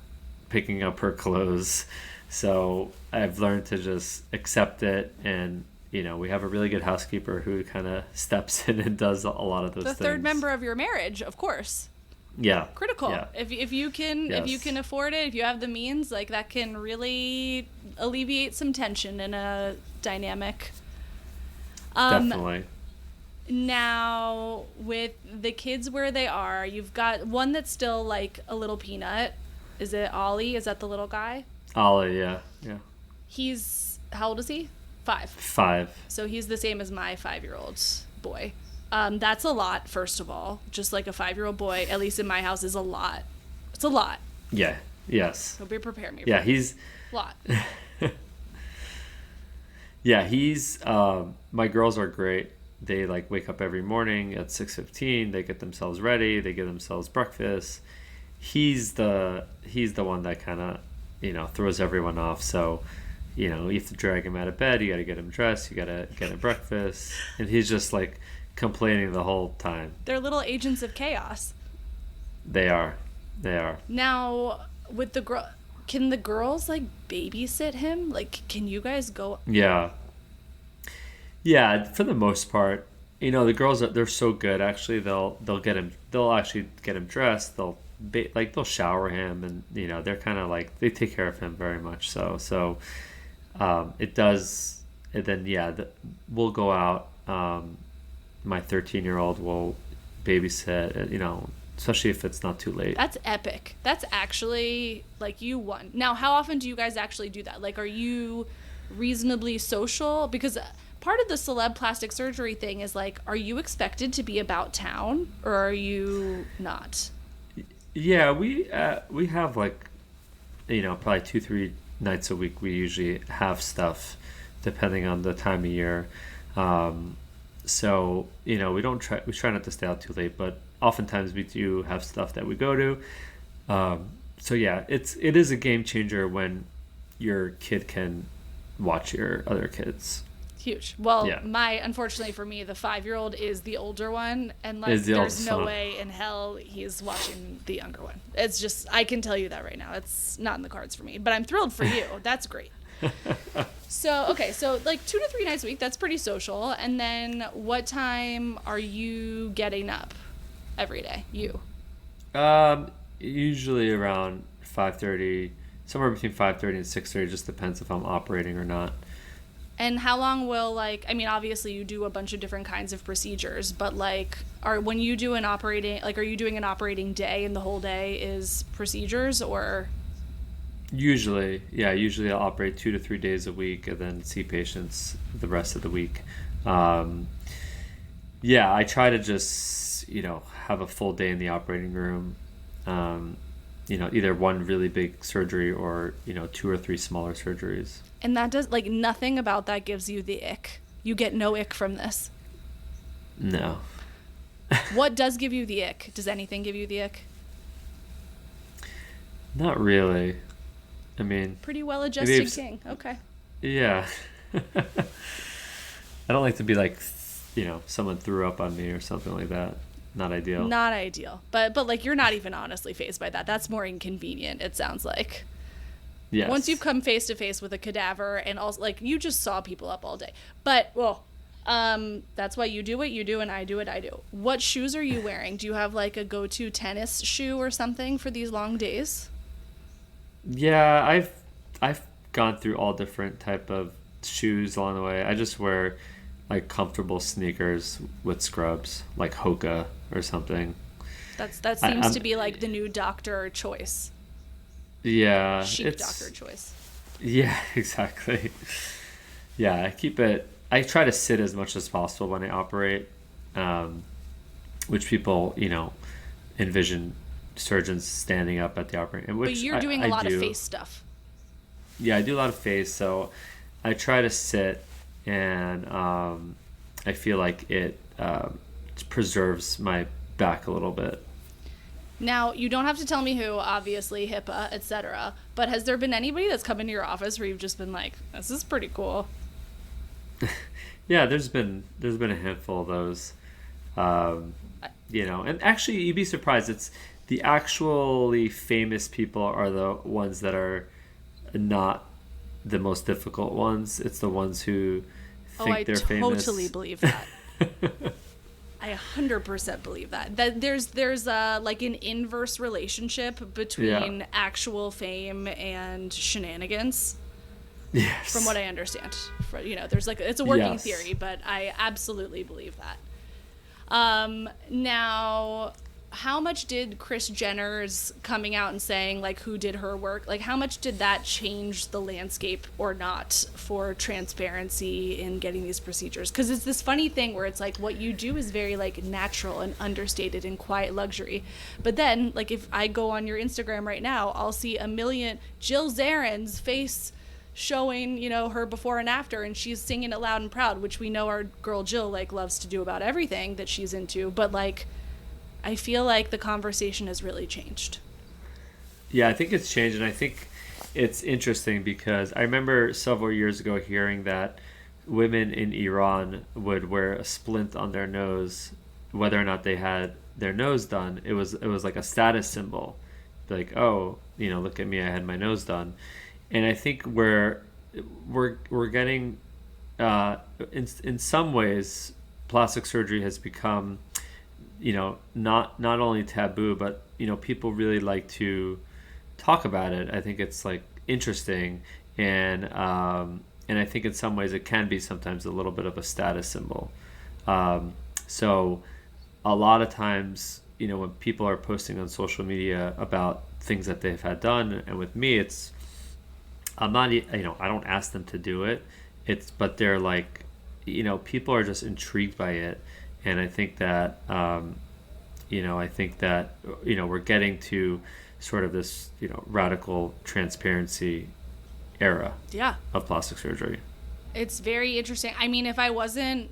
picking up her clothes. So I've learned to just accept it, and we have a really good housekeeper who kind of steps in and does a lot of those The things. third member of your marriage, of course. Yeah. Critical. Yeah. If you can afford it, if you have the means, like that can really alleviate some tension in a dynamic. Definitely. Now, with the kids where they are, you've got one that's still like a little peanut. Is it Ollie? Is that the little guy? Ollie, yeah. Yeah. He's, how old is he? 5. 5. So he's the same as my 5-year-old boy. That's a lot, first of all. Just like a 5-year-old boy, at least in my house, is a lot. It's a lot. Yeah. Yes. So be prepared me. Yeah, he's a lot. Yeah, he's my girls are great. They like wake up every morning at 6:15. They get themselves ready. They get themselves breakfast. He's the one that kind of throws everyone off. So you have to drag him out of bed. You got to get him dressed. You got to get him breakfast, and he's just like complaining the whole time. They're little agents of chaos. They are. Now with the girl. Can the girls like babysit him? Like, can you guys go? Yeah, for the most part, the girls they're so good. Actually, they'll get him. They'll actually get him dressed. They'll shower him, and they're kind of like they take care of him very much. So it does. And then we'll go out. My 13-year-old will babysit. Especially if it's not too late. That's epic. That's actually, like, you won. Now, how often do you guys actually do that? Like, are you reasonably social? Because part of the celeb plastic surgery thing is, like, are you expected to be about town, or are you not? Yeah, we have, like, probably 2-3 nights a week. We usually have stuff, depending on the time of year. So, we try not to stay out too late, but oftentimes we do have stuff that we go to. So yeah, it is a game changer when your kid can watch your other kids. Huge. Well, unfortunately for me, the 5-year-old is the older one, and like there's no way in hell he's watching the younger one. It's just, I can tell you that right now. It's not in the cards for me, but I'm thrilled for you. That's great. So like 2 to 3 nights a week, that's pretty social. And then what time are you getting up every day? You? Usually around 5:30, somewhere between 5:30 and 6:30. Just depends if I'm operating or not. And how long will, like, I mean, obviously you do a bunch of different kinds of procedures, but like, when you do an operating, like, are you doing an operating day and the whole day is procedures, or? Usually I'll operate 2 to 3 days a week and then see patients the rest of the week. I try to just, have a full day in the operating room. Either one really big surgery or, 2 or 3 smaller surgeries. And that does, like, nothing about that gives you the ick. You get no ick from this. No. What does give you the ick? Does anything give you the ick? Not really. I mean, pretty well adjusted king. Okay. Yeah. I don't like to be like, someone threw up on me or something like that. Not ideal. Not ideal. But like, you're not even honestly fazed by that. That's more inconvenient, it sounds like. Yes. Once you've come face to face with a cadaver, and also, like, you just saw people up all day. But, well, that's why you do what you do and I do what I do. What shoes are you wearing? Do you have like a go-to tennis shoe or something for these long days? Yeah, I've gone through all different type of shoes along the way. I just wear like comfortable sneakers with scrubs, like Hoka or something. That seems to be like the new doctor choice. Yeah, chic doctor choice. Yeah, exactly. Yeah, I try to sit as much as possible when I operate, which people, envision surgeons standing up at the operating. But you're doing a lot of face stuff. Yeah, I do a lot of face, so I try to sit, and I feel like it preserves my back a little bit. Now, you don't have to tell me who, obviously, HIPAA, etc. But has there been anybody that's come into your office where you've just been like, this is pretty cool? Yeah, there's been a handful of those. Um, and actually, you'd be surprised. It's the actually famous people are the ones that are not the most difficult ones. It's the ones who Oh, think I they're totally famous. believe that. I 100% believe that. That there's like an inverse relationship Yeah. between actual fame and shenanigans, from what Yes. I understand. There's like it's a working Yes. theory, but I absolutely believe that. Now, how much did Kris Jenner's coming out and saying like who did her work, like how much did that change the landscape or not for transparency in getting these procedures? Because it's this funny thing where it's like what you do is very like natural and understated and quiet luxury, but then like if I go on your Instagram right now, I'll see a million Jill Zarin's face showing, her before and after, and she's singing it loud and proud, which we know our girl Jill like loves to do about everything that she's into, but like I feel like the conversation has really changed. Yeah, I think it's changed, and I think it's interesting because I remember several years ago hearing that women in Iran would wear a splint on their nose, whether or not they had their nose done. It was like a status symbol, like, oh, look at me, I had my nose done. And I think we're getting in some ways plastic surgery has become not only taboo, but people really like to talk about it. I think it's like interesting, and I think in some ways it can be sometimes a little bit of a status symbol. So a lot of times, when people are posting on social media about things that they've had done, and with me, I'm not, I don't ask them to do it. But they're like, people are just intrigued by it, and I think that, we're getting to sort of this, radical transparency era Yeah, of plastic surgery. it's very interesting. I mean, if I wasn't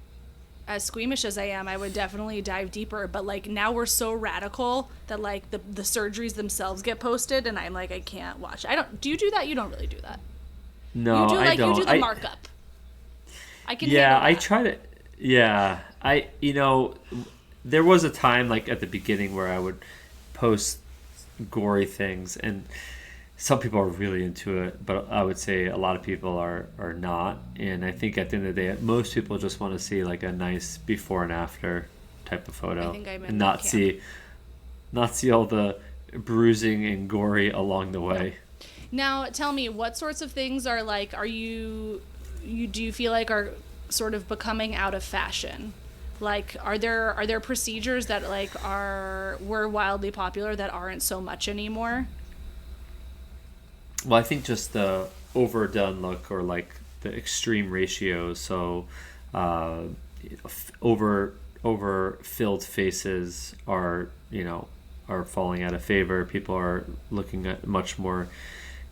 as squeamish as I am, I would definitely dive deeper, but like now we're so radical that like the surgeries themselves get posted and I'm like I can't watch. I don't Do you do that? You don't really do that. You No, do I like you don't. do the markup. I can Yeah, handle I that. try to. Yeah, there was a time like at the beginning where I would post gory things, and some people are really into it, but I would say a lot of people are not. And I think at the end of the day, most people just want to see like a nice before and after type of I photo, think I'm and in that camp. not see all the bruising and gory along the No. way. Now, tell me, what sorts of things are you do you feel like are sort of becoming out of fashion? Like, are there procedures that like were wildly popular that aren't so much anymore? Well, I think just the overdone look or like the extreme ratios. So, uh, over filled faces are falling out of favor. People are looking at much more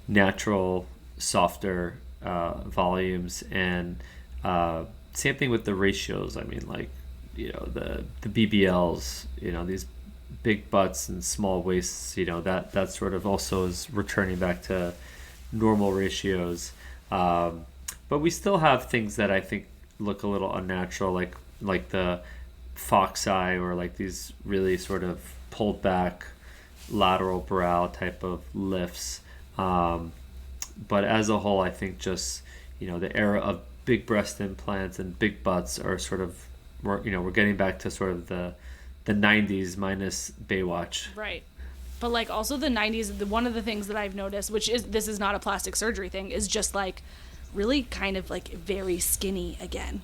natural, softer volumes, and same thing with the ratios. I mean, like the BBLs. These big butts and small waists. That sort of also is returning back to normal ratios. But we still have things that I think look a little unnatural, like the fox eye, or like these really sort of pulled back lateral brow type of lifts. But as a whole, I think just the era of big breast implants and big butts are sort of we're getting back to sort of the 90s minus Baywatch. Right. But like also the 90s, one of the things that I've noticed, which is this is not a plastic surgery thing, is just like really kind of like very skinny again,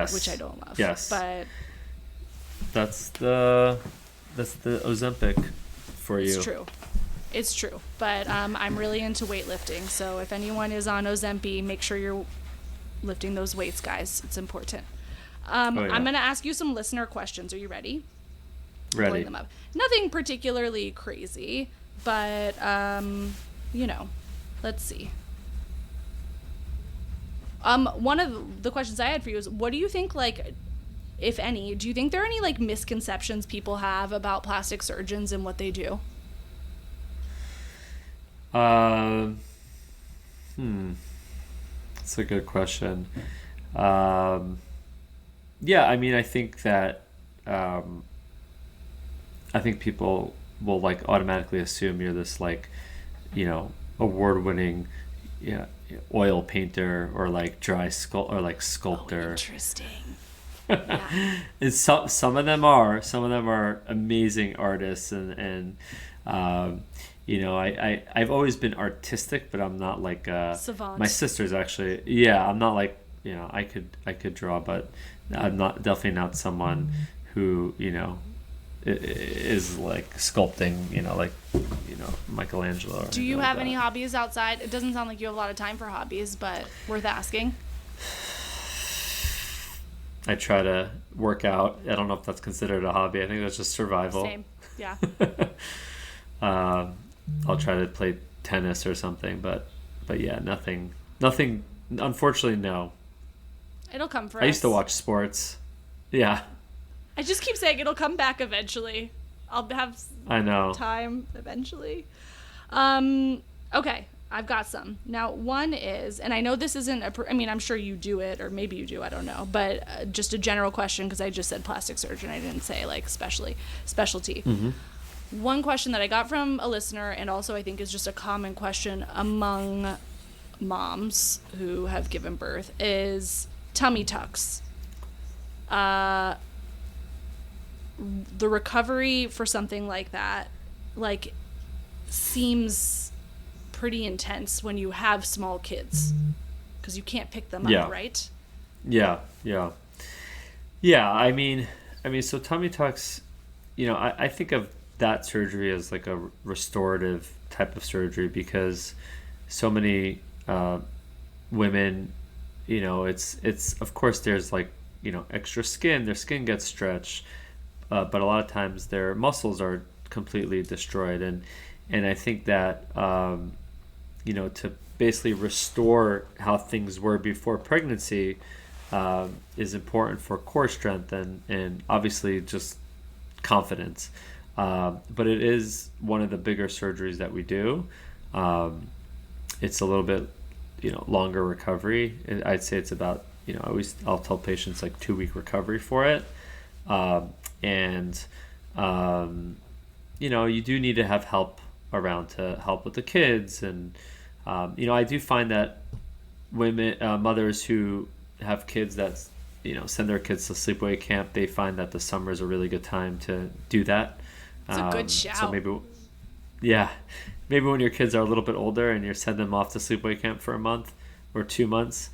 which I Yes. don't love. Yes. But That's the Ozempic for it's you. true. It's true. But I'm really into weightlifting. So if anyone is on Ozempic, make sure you're lifting those weights, guys. It's important. Oh I'm yeah. going to ask you some listener questions. Are you ready? I'm pulling Ready. them up. Nothing particularly crazy, but, let's see. One of the questions I had for you is, what do you think, like, if any, do you think there are any, like, misconceptions people have about plastic surgeons and what they do? Um, That's a good question. Um, yeah, I mean, I think that I think people will like automatically assume you're this like, award-winning, yeah, oil painter or like sculptor. Interesting. Yeah. And some of them are amazing artists, and I've always been artistic, but I'm not like Savant. my sister's actually, yeah, I'm not like, I could draw, but I'm not, definitely not someone who is like sculpting, like Michelangelo. Do you have any hobbies outside? It doesn't sound like you have a lot of time for hobbies, but worth asking. I try to work out. I don't know if that's considered a hobby. I think that's just survival. Same. Yeah. I'll try to play tennis or something, but yeah, nothing. Unfortunately, no. It'll come for us. I used to watch sports. Yeah. I just keep saying it'll come back eventually. I'll have I know. time eventually. Okay, I've got some. Now, one is, and I know this isn't I'm sure you do it, or maybe you do, I don't know, but just a general question, because I just said plastic surgeon. I didn't say like specialty. Mm-hmm. One question that I got from a listener, and also I think is just a common question among moms who have given birth, is tummy tucks. The recovery for something like that, like, seems pretty intense when you have small kids, because you can't pick them up, right? Yeah. I mean, so tummy tucks, I think of that surgery as like a restorative type of surgery, because so many women, it's of course there's like, extra skin, their skin gets stretched, but a lot of times their muscles are completely destroyed, and I think that to basically restore how things were before pregnancy is important for core strength and obviously just confidence. But it is one of the bigger surgeries that we do. It's a little bit, longer recovery. I'd say it's about, I'll tell patients like 2-week recovery for it. You do need to have help around to help with the kids. And, I do find that women, mothers who have kids that, send their kids to sleepaway camp, they find that the summer is a really good time to do that. It's a good shout. So maybe when your kids are a little bit older and you send them off to sleepaway camp for a month or 2 months,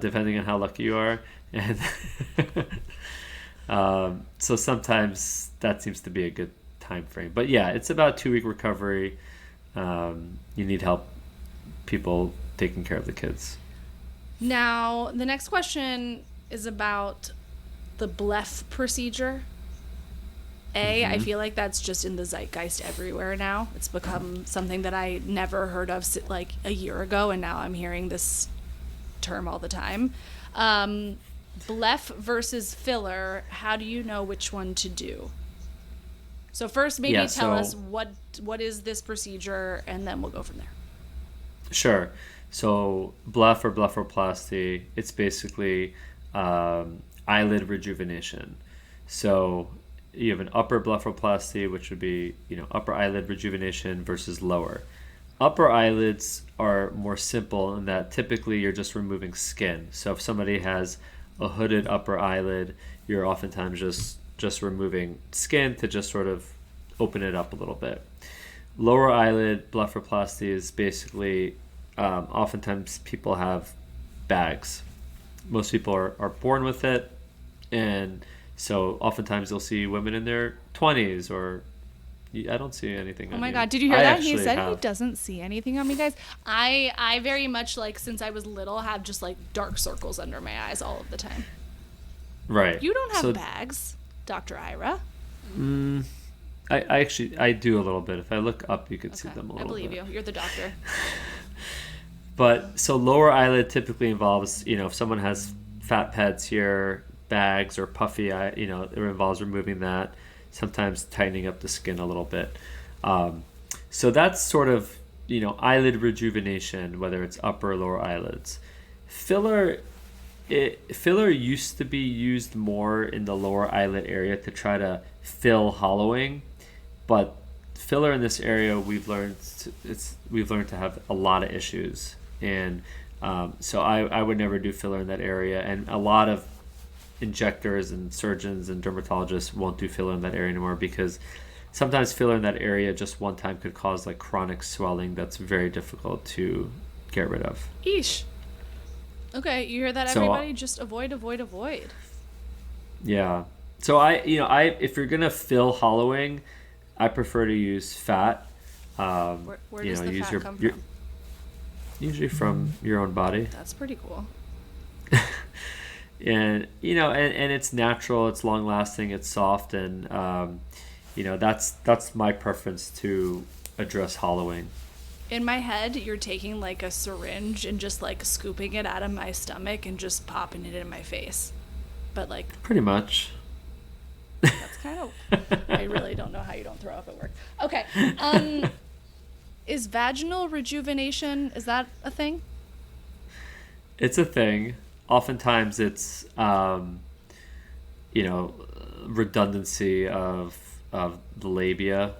depending on how lucky you are. And so sometimes that seems to be a good time frame. But yeah, it's about 2-week recovery. You need help, people taking care of the kids. Now, the next question is about the BLEF procedure. I feel like that's just in the zeitgeist everywhere now. It's become something that I never heard of like a year ago, and now I'm hearing this term all the time. BLEF versus filler, how do you know which one to do? So first, maybe tell us what is this procedure, and then we'll go from there. Sure. So BLEF or blepharoplasty, it's basically eyelid rejuvenation. So you have an upper blepharoplasty, which would be, upper eyelid rejuvenation versus lower. Upper eyelids are more simple in that typically you're just removing skin. So if somebody has a hooded upper eyelid, you're oftentimes just removing skin to just sort of open it up a little bit. Lower eyelid blepharoplasty is basically, oftentimes people have bags. Most people are born with it, and so oftentimes you'll see women in their 20s, or I don't see anything on Oh my you. God, did you hear that? He said have. He doesn't see anything on me, guys. I very much, like, since I was little, have just like dark circles under my eyes all of the time. Right. You don't have bags, Dr. Ira. I do a little bit. If I look up, you could see them a little bit. I believe you. You're the doctor. But so lower eyelid typically involves, if someone has fat pads here, bags or puffy eye, it involves removing that, sometimes tightening up the skin a little bit. So that's sort of, eyelid rejuvenation, whether it's upper or lower eyelids. Filler Filler used to be used more in the lower eyelid area to try to fill hollowing, but filler in this area we've learned to have a lot of issues, and so I would never do filler in that area, and a lot of injectors and surgeons and dermatologists won't do filler in that area anymore because sometimes filler in that area just one time could cause like chronic swelling that's very difficult to get rid of. Eesh. Okay, you hear that, everybody? Just avoid. Yeah. So I if you're gonna fill hollowing, I prefer to use fat. Where does the fat come from? Usually from your own body. That's pretty cool. And and it's natural, it's long lasting, it's soft, and that's my preference to address hollowing. In my head, you're taking like a syringe and just like scooping it out of my stomach and just popping it in my face. But like pretty much. That's kind of I really don't know how you don't throw up at work. Okay. Is vaginal rejuvenation, is that a thing? It's a thing. Oftentimes it's redundancy of the labia,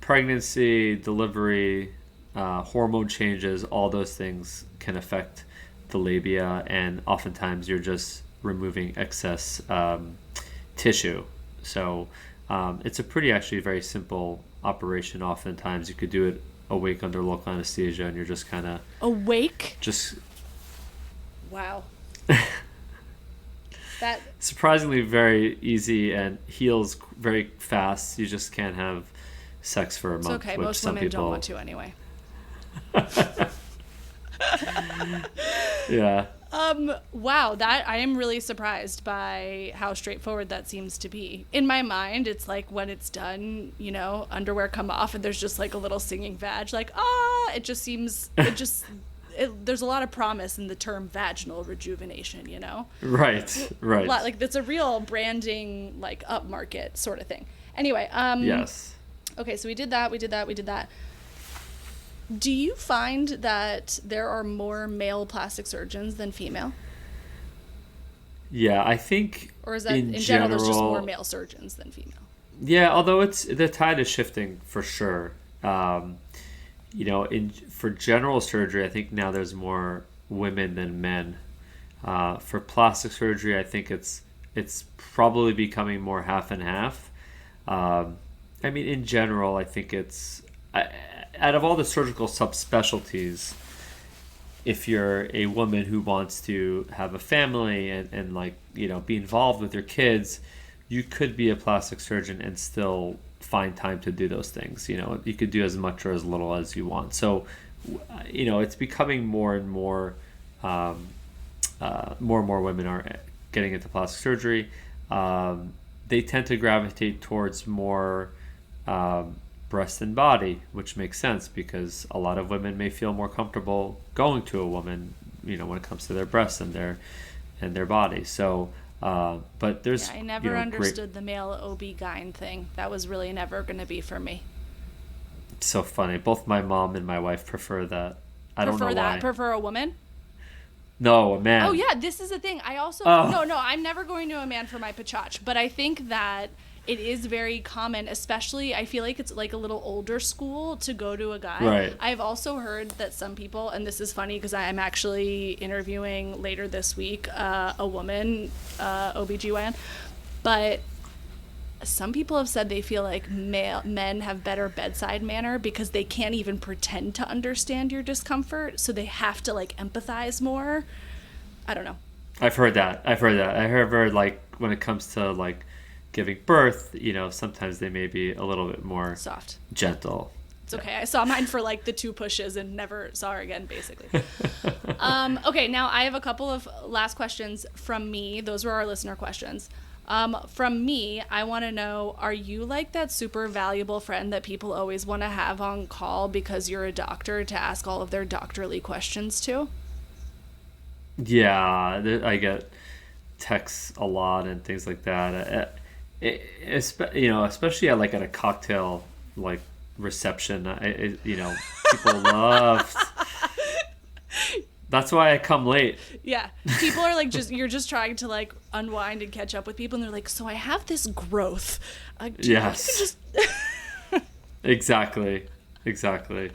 pregnancy, delivery, hormone changes, all those things can affect the labia, and oftentimes you're just removing excess tissue. So it's a actually very simple operation. Oftentimes you could do it awake under local anesthesia, and you're just kind of awake. Just wow. That surprisingly very easy and heals very fast. You just can't have sex for a month. It's okay. Most women don't want to anyway. Yeah. Wow, that I am really surprised by how straightforward that seems to be. In my mind, it's like when it's done, underwear come off and there's just like a little singing vag, like, there's a lot of promise in the term vaginal rejuvenation, Right. Like that's a real branding, like upmarket sort of thing. Anyway, yes. Okay, so we did that. Do you find that there are more male plastic surgeons than female? Yeah, I think. Or is that in general there's just more male surgeons than female? Yeah, although the tide is shifting for sure. For general surgery, I think now there's more women than men. For plastic surgery, I think it's probably becoming more half and half. In general, I think it's out of all the surgical subspecialties, if you're a woman who wants to have a family and be involved with your kids, you could be a plastic surgeon and still find time to do those things. You could do as much or as little as you want. So, it's becoming more and more, more and more women are getting into plastic surgery. They tend to gravitate towards more breast and body, which makes sense because a lot of women may feel more comfortable going to a woman, when it comes to their breasts and their body. So, but there's I never understood the male OB-GYN thing. That was really never going to be for me. It's so funny. Both my mom and my wife prefer that. I don't know why. Prefer a woman? No, a man. Oh yeah, this is the thing. I also no, I'm never going to a man for my pachach, but I think that it is very common, especially I feel like it's like a little older school to go to a guy. Right. I've also heard that some people, and this is funny because I'm actually interviewing later this week a woman, OBGYN, but some people have said they feel like men have better bedside manner because they can't even pretend to understand your discomfort, so they have to like empathize more. I don't know. I've heard that. I heard like when it comes to like giving birth, sometimes they may be a little bit more soft, gentle. It's okay. I saw mine for like the 2 pushes and never saw her again, basically. Okay, now I have a couple of last questions from me. Those were our listener questions. From me, I want to know, are you like that super valuable friend that people always want to have on call because you're a doctor to ask all of their doctorly questions to? Yeah, I get texts a lot and things like that. Especially at a cocktail reception. People love That's why I come late. Yeah. People are like, you're just trying to like unwind and catch up with people. And they're like, so I have this growth. Do you think you could Yes, just. exactly, exactly.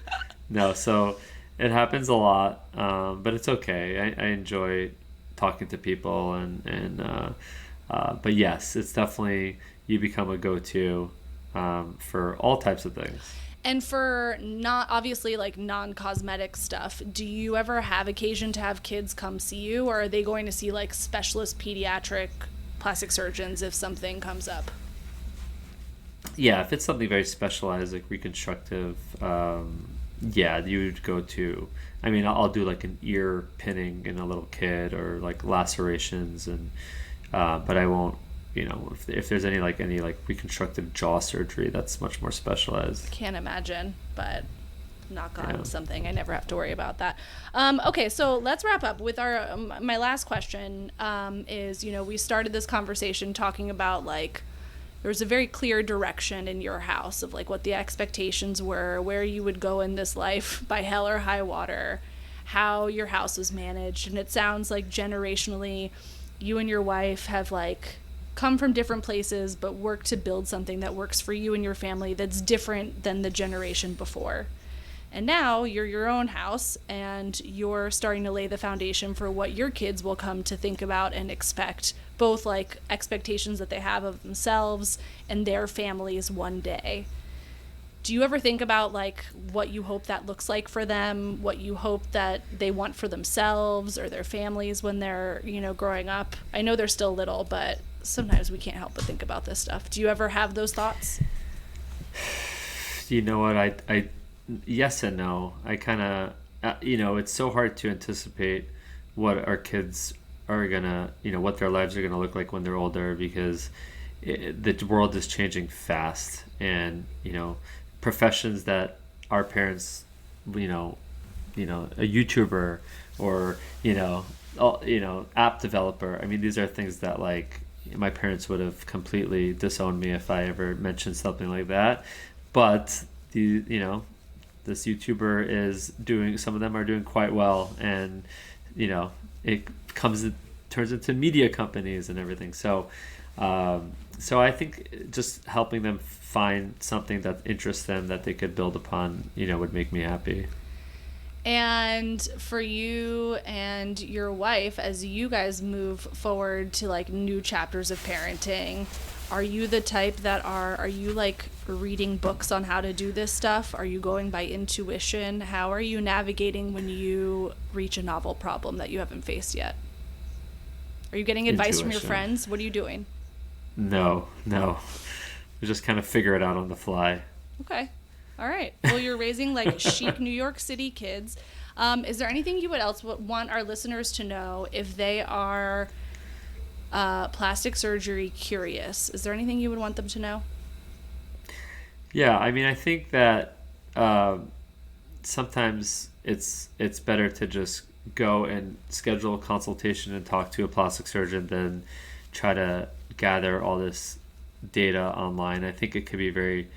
No, so it happens a lot, but it's okay. I enjoy talking to people, but yes, it's definitely you become a go-to for all types of things. And for not obviously like non-cosmetic stuff, do you ever have occasion to have kids come see you, or are they going to see like specialist pediatric plastic surgeons if something comes up? Yeah, if it's something very specialized like reconstructive, yeah, you would go to. I mean, I'll do like an ear pinning in a little kid or like lacerations, and but I won't. If there's any reconstructive jaw surgery, that's much more specialized. Can't imagine, but knock Yeah. on something. I never have to worry about that. Okay, so let's wrap up with our my last question. Is we started this conversation talking about like there was a very clear direction in your house of like what the expectations were, where you would go in this life by hell or high water, how your house was managed, and it sounds like generationally, you and your wife have like come from different places but work to build something that works for you and your family that's different than the generation before. And now you're your own house and you're starting to lay the foundation for what your kids will come to think about and expect, both like expectations that they have of themselves and their families one day. Do you ever think about like what you hope that looks like for them, what you hope that they want for themselves or their families when they're, growing up? I know they're still little, but sometimes we can't help but think about this stuff. Do you ever have those thoughts? You know what? I yes and no. I kind of, it's so hard to anticipate what our kids are gonna, what their lives are gonna look like when they're older because the world is changing fast, and professions that our parents, a YouTuber or app developer. I mean, these are things that like my parents would have completely disowned me if I ever mentioned something like that. But this YouTuber is doing. Some of them are doing quite well, and it turns into media companies and everything. So I think just helping them find something that interests them that they could build upon, would make me happy. And for you and your wife, as you guys move forward to like new chapters of parenting, are you the type that are you like reading books on how to do this stuff? Are you going by intuition? How are you navigating when you reach a novel problem that you haven't faced yet? Are you getting advice from your Intuition. friends? What are you doing? No, no. We just kind of figure it out on the fly. Okay. All right. Well, you're raising like chic New York City kids. Is there anything you would else want our listeners to know if they are plastic surgery curious? Is there anything you would want them to know? Yeah, I mean, I think that sometimes it's better to just go and schedule a consultation and talk to a plastic surgeon than try to gather all this data online. I think it could be very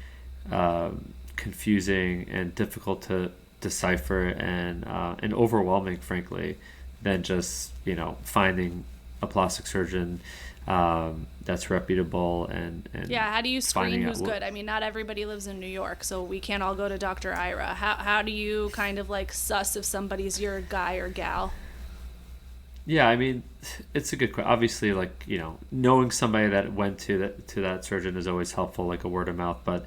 confusing and difficult to decipher and overwhelming, frankly, than just finding a plastic surgeon that's reputable and Yeah, how do you screen finding out who's good? I mean, not everybody lives in New York, so we can't all go to Dr. Ira. How do you kind of like suss if somebody's your guy or gal? Yeah, I mean, it's a good question. Obviously, like knowing somebody that went to that surgeon is always helpful, like a word of mouth. But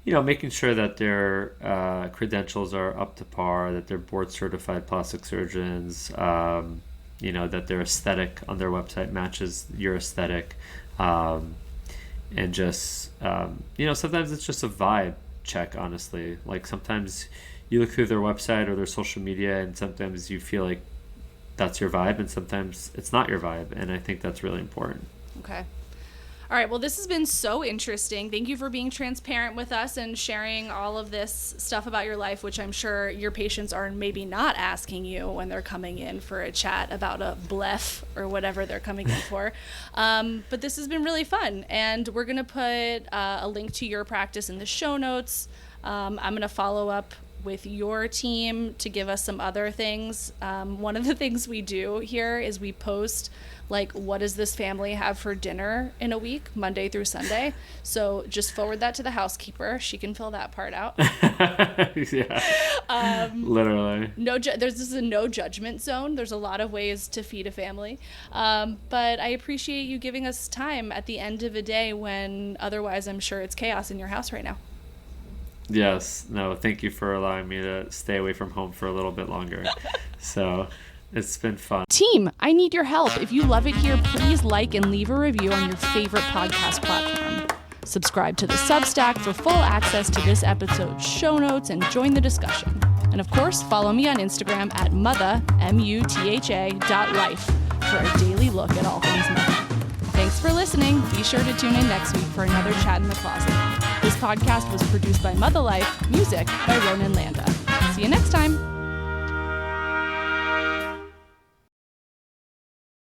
making sure that their credentials are up to par, that they're board certified plastic surgeons, that their aesthetic on their website matches your aesthetic, and just sometimes it's just a vibe check. Honestly, like sometimes you look through their website or their social media, and sometimes you feel like that's your vibe and sometimes it's not your vibe, and I think that's really important. Okay. All right. Well, this has been so interesting. Thank you for being transparent with us and sharing all of this stuff about your life, which I'm sure your patients are maybe not asking you when they're coming in for a chat about a blef or whatever they're coming in for. But this has been really fun. And we're going to put a link to your practice in the show notes. I'm going to follow up with your team to give us some other things. One of the things we do here is we post like, what does this family have for dinner in a week, Monday through Sunday? So just forward that to the housekeeper. She can fill that part out. Yeah. Literally. This is a no judgment zone. There's a lot of ways to feed a family. But I appreciate you giving us time at the end of a day when otherwise I'm sure it's chaos in your house right now. Yes. No, thank you for allowing me to stay away from home for a little bit longer. So it's been fun. Team, I need your help. If you love it here, please like and leave a review on your favorite podcast platform. Subscribe to the Substack for full access to this episode's show notes and join the discussion. And of course, follow me on Instagram at mutha, mutha.life for a daily look at all things mother. Thanks for listening. Be sure to tune in next week for another Chat in the Closet. This podcast was produced by Mother Life, music by Ronan Landa. See you next time.